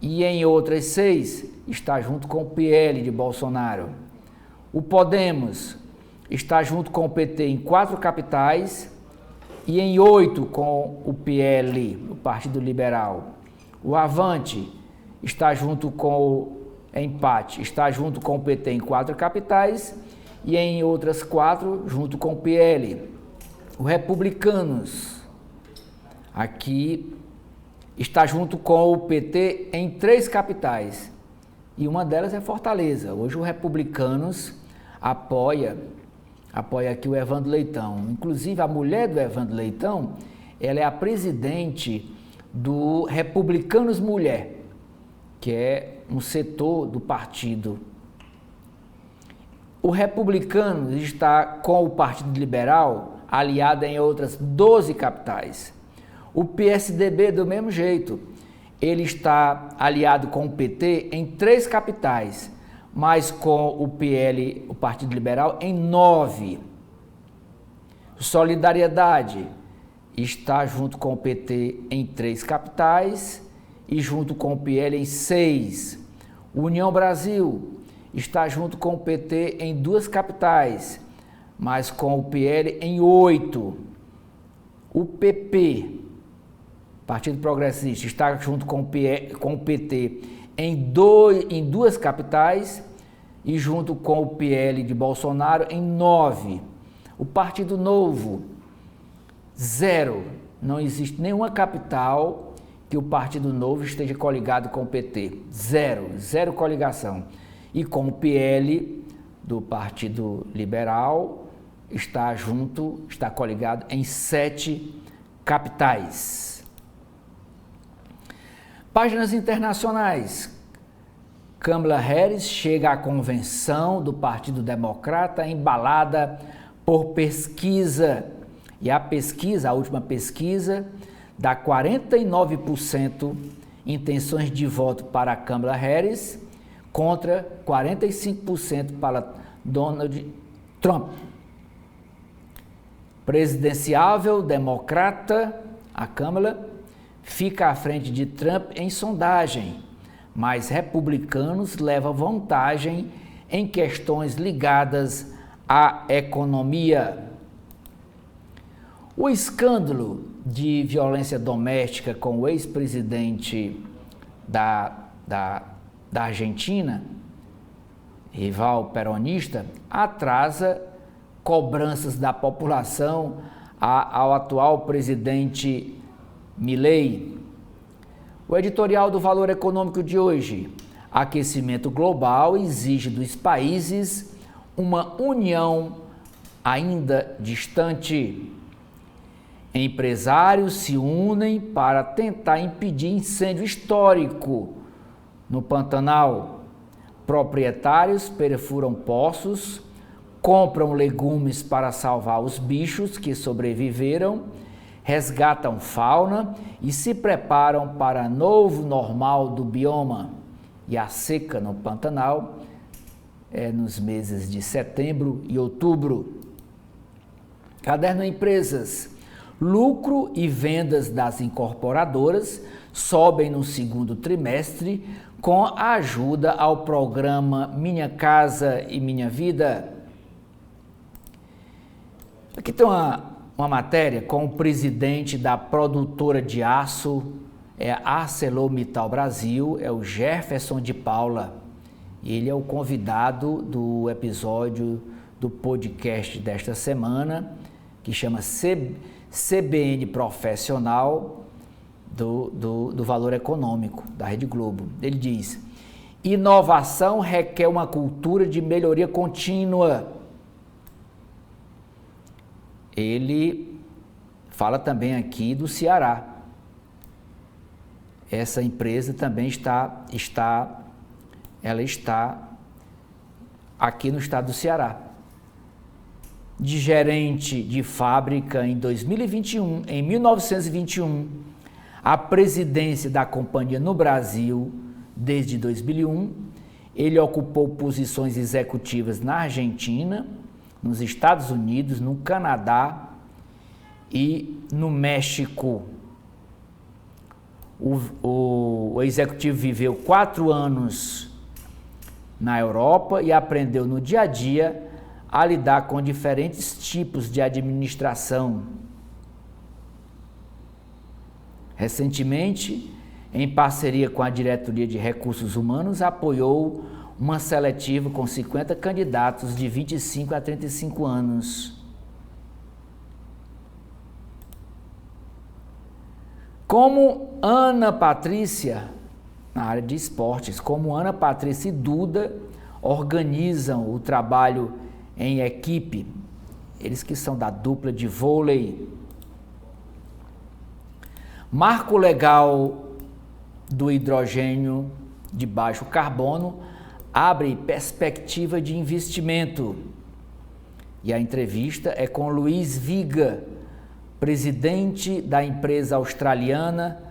[SPEAKER 2] e em outras 6 está junto com o PL de Bolsonaro. O Podemos está junto com o PT em 4 capitais e em 8 com o PL, o Partido Liberal. O Avante está junto com está junto com o PT em 4 capitais e em outras 4 junto com o PL. O Republicanos aqui está junto com o PT em 3 capitais e uma delas é Fortaleza. Hoje o Republicanos apoia aqui o Evandro Leitão. Inclusive a mulher do Evandro Leitão, ela é a presidente do Republicanos Mulher, que é um setor do partido. O Republicanos está com o Partido Liberal aliado em outras 12 capitais. O PSDB, do mesmo jeito, ele está aliado com o PT em 3 capitais, mas com o PL, o Partido Liberal, em 9. Solidariedade está junto com o PT em 3 capitais e junto com o PL em 6. União Brasil está junto com o PT em 2 capitais, mas com o PL em 8. O PP, Partido Progressista, está junto com o PT em 2 capitais e junto com o PL de Bolsonaro em 9. O Partido Novo, 0. Não existe nenhuma capital que o Partido Novo esteja coligado com o PT. 0 coligação. E com o PL do Partido Liberal está coligado em 7 capitais. Páginas internacionais. Kamala Harris chega à convenção do Partido Democrata embalada por pesquisa. E a última pesquisa, dá 49% intenções de voto para Kamala Harris contra 45% para Donald Trump. Presidenciável democrata, a Kamala, fica à frente de Trump em sondagem, mas republicanos levam vantagem em questões ligadas à economia. O escândalo de violência doméstica com o ex-presidente da Argentina, rival peronista, atrasa cobranças da população ao atual presidente Milei. O editorial do Valor Econômico de hoje: aquecimento global exige dos países uma união ainda distante. Empresários se unem para tentar impedir incêndio histórico no Pantanal. Proprietários perfuram poços, compram legumes para salvar os bichos que sobreviveram, resgatam fauna e se preparam para novo normal do bioma. E a seca no Pantanal é nos meses de setembro e outubro. Caderno Empresas. Lucro e vendas das incorporadoras sobem no segundo trimestre com a ajuda ao programa Minha Casa e Minha Vida. Aqui tem uma matéria com o presidente da produtora de aço, ArcelorMittal Brasil, é o Jefferson de Paula. Ele é o convidado do episódio do podcast desta semana, que chama CBN Profissional do Valor Econômico, da Rede Globo. Ele diz: inovação requer uma cultura de melhoria contínua. Ele fala também aqui do Ceará. Essa empresa também está aqui no estado do Ceará. De gerente de fábrica em 2021, em 1921, a presidência da companhia no Brasil desde 2001, ele ocupou posições executivas na Argentina, nos Estados Unidos, no Canadá e no México. O executivo viveu 4 anos na Europa e aprendeu no dia a dia a lidar com diferentes tipos de administração. Recentemente, em parceria com a Diretoria de Recursos Humanos, apoiou uma seletiva com 50 candidatos de 25 a 35 anos. Como Ana Patrícia, na área de esportes, como Ana Patrícia e Duda organizam o trabalho em equipe, eles que são da dupla de vôlei. Marco legal do hidrogênio de baixo carbono abre perspectiva de investimento. E a entrevista é com Luiz Viga, presidente da empresa australiana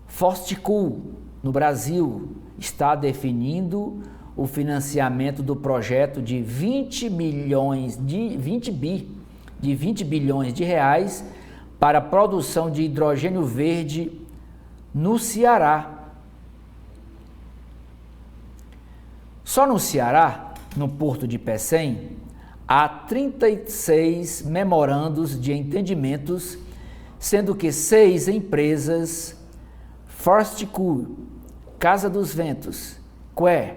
[SPEAKER 2] Fortescue, no Brasil, está definindo o financiamento do projeto de 20 bilhões de reais para a produção de hidrogênio verde no Ceará. Só no Ceará, no Porto de Pecém, há 36 memorandos de entendimentos, sendo que 6 empresas, Fortescue, Casa dos Ventos, Que,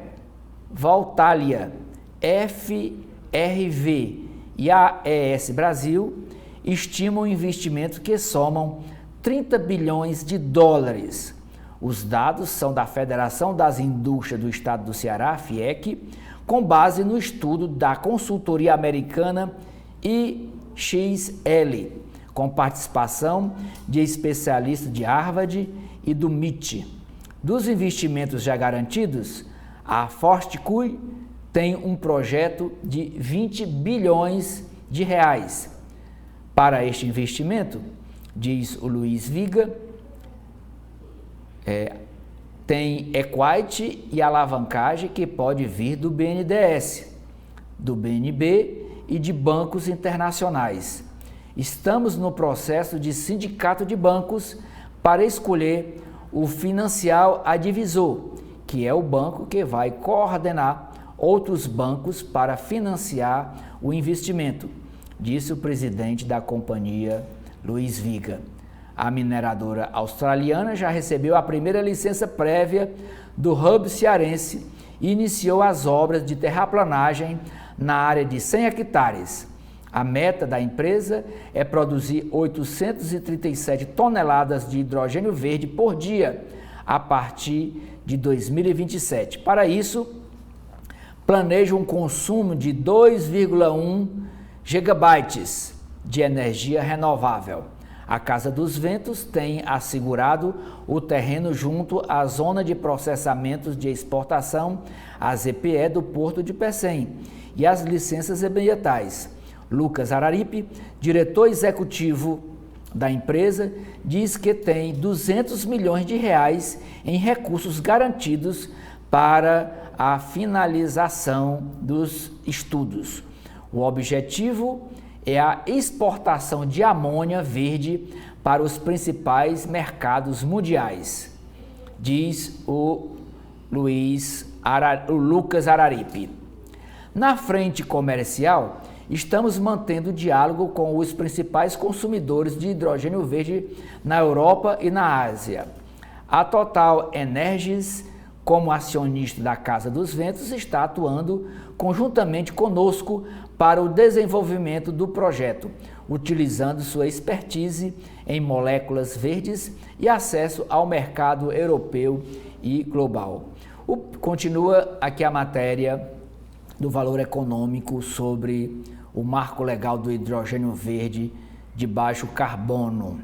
[SPEAKER 2] Voltalia, FRV e AES Brasil, estimam investimentos que somam 30 bilhões de dólares. Os dados são da Federação das Indústrias do Estado do Ceará, FIEC, com base no estudo da consultoria americana IXL, com participação de especialistas de Harvard e do MIT. Dos investimentos já garantidos, a Fortescue tem um projeto de 20 bilhões de reais. Para este investimento, diz o Luiz Viga, tem equity e alavancagem que pode vir do BNDES, do BNB e de bancos internacionais. Estamos no processo de sindicato de bancos para escolher o Financial Advisor, que é o banco que vai coordenar outros bancos para financiar o investimento, disse o presidente da companhia, Luiz Viga. A mineradora australiana já recebeu a primeira licença prévia do hub cearense e iniciou as obras de terraplanagem na área de 100 hectares. A meta da empresa é produzir 837 toneladas de hidrogênio verde por dia a partir de 2027. Para isso, planeja um consumo de 2,1 gigabytes de energia renovável. A Casa dos Ventos tem assegurado o terreno junto à Zona de Processamentos de Exportação, a ZPE, do Porto de Pecém, e as licenças ambientais. Lucas Araripe, diretor executivo da empresa, diz que tem 200 milhões de reais em recursos garantidos para a finalização dos estudos. O objetivo é a exportação de amônia verde para os principais mercados mundiais, diz o Lucas Araripe. Na frente comercial, estamos mantendo diálogo com os principais consumidores de hidrogênio verde na Europa e na Ásia. A Total Energies, como acionista da Casa dos Ventos, está atuando conjuntamente conosco para o desenvolvimento do projeto, utilizando sua expertise em moléculas verdes e acesso ao mercado europeu e global. Continua aqui a matéria do Valor Econômico sobre o marco legal do hidrogênio verde de baixo carbono.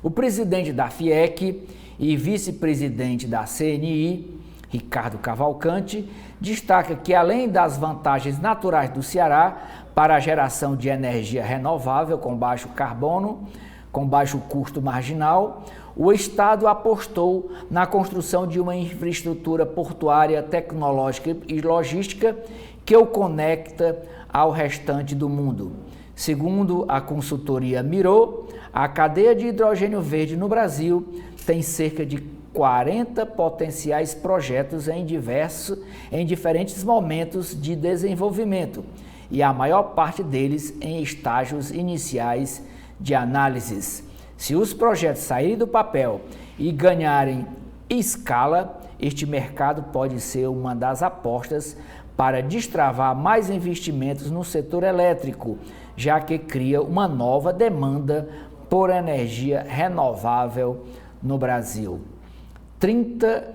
[SPEAKER 2] O presidente da FIEC e vice-presidente da CNI, Ricardo Cavalcante, destaca que, além das vantagens naturais do Ceará para a geração de energia renovável com baixo carbono, com baixo custo marginal, o Estado apostou na construção de uma infraestrutura portuária, tecnológica e logística que o conecta ao restante do mundo. Segundo a consultoria Miró, a cadeia de hidrogênio verde no Brasil tem cerca de 40 potenciais projetos em diferentes momentos de desenvolvimento e a maior parte deles em estágios iniciais de análises. Se os projetos saírem do papel e ganharem escala, este mercado pode ser uma das apostas para destravar mais investimentos no setor elétrico, já que cria uma nova demanda por energia renovável no Brasil. 30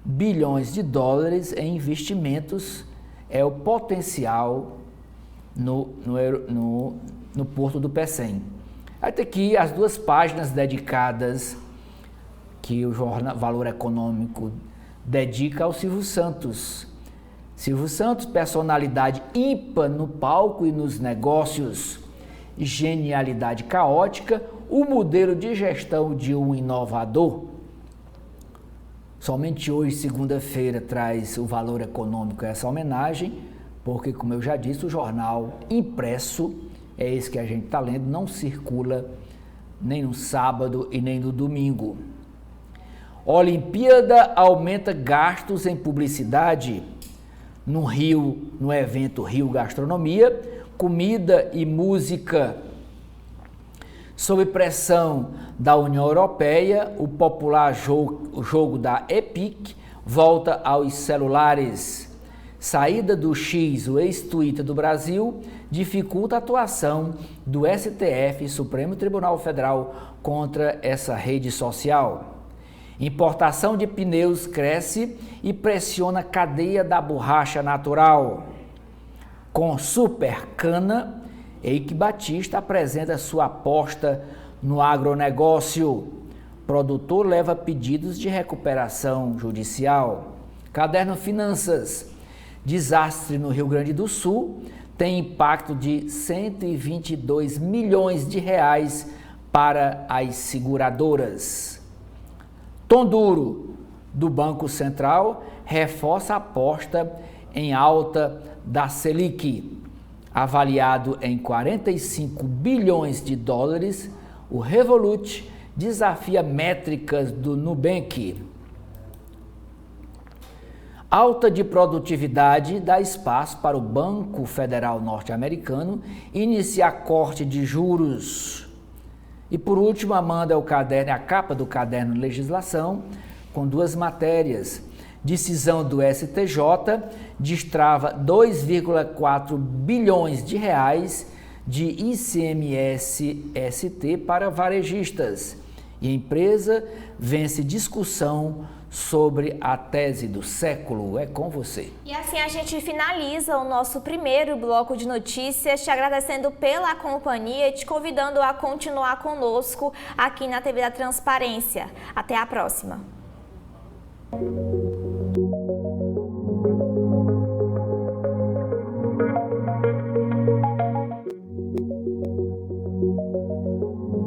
[SPEAKER 2] bilhões de dólares em investimentos é o potencial no Porto do Pecém. Até aqui as duas páginas dedicadas que o jornal Valor Econômico dedica ao Silvio Santos. Silvio Santos, personalidade ímpar no palco e nos negócios, genialidade caótica, o modelo de gestão de um inovador. Somente hoje, segunda-feira, traz o valor econômico essa homenagem, porque, como eu já disse, o jornal impresso, é esse que a gente está lendo, não circula nem no sábado e nem no domingo. Olimpíada aumenta gastos em publicidade. No evento Rio Gastronomia, comida e música. Sob pressão da União Europeia, o popular jogo da Epic volta aos celulares. Saída do X, o ex-Twitter do Brasil, dificulta a atuação do STF, Supremo Tribunal Federal, contra essa rede social. Importação de pneus cresce e pressiona a cadeia da borracha natural. Com Super Cana, Eike Batista apresenta sua aposta no agronegócio. Produtor leva pedidos de recuperação judicial. Caderno Finanças. Desastre no Rio Grande do Sul tem impacto de 122 milhões de reais para as seguradoras. Tom Duro, do Banco Central, reforça a aposta em alta da Selic. Avaliado em 45 bilhões de dólares, o Revolut desafia métricas do Nubank. Alta de produtividade dá espaço para o Banco Federal norte-americano iniciar corte de juros. E por último, Amanda, a capa do caderno Legislação, com duas matérias. Decisão do STJ destrava 2,4 bilhões de reais de ICMS-ST para varejistas. E a empresa vence discussão sobre a tese do século. É com você.
[SPEAKER 1] E assim a gente finaliza o nosso primeiro bloco de notícias, te agradecendo pela companhia e te convidando a continuar conosco aqui na TV da Transparência. Até a próxima.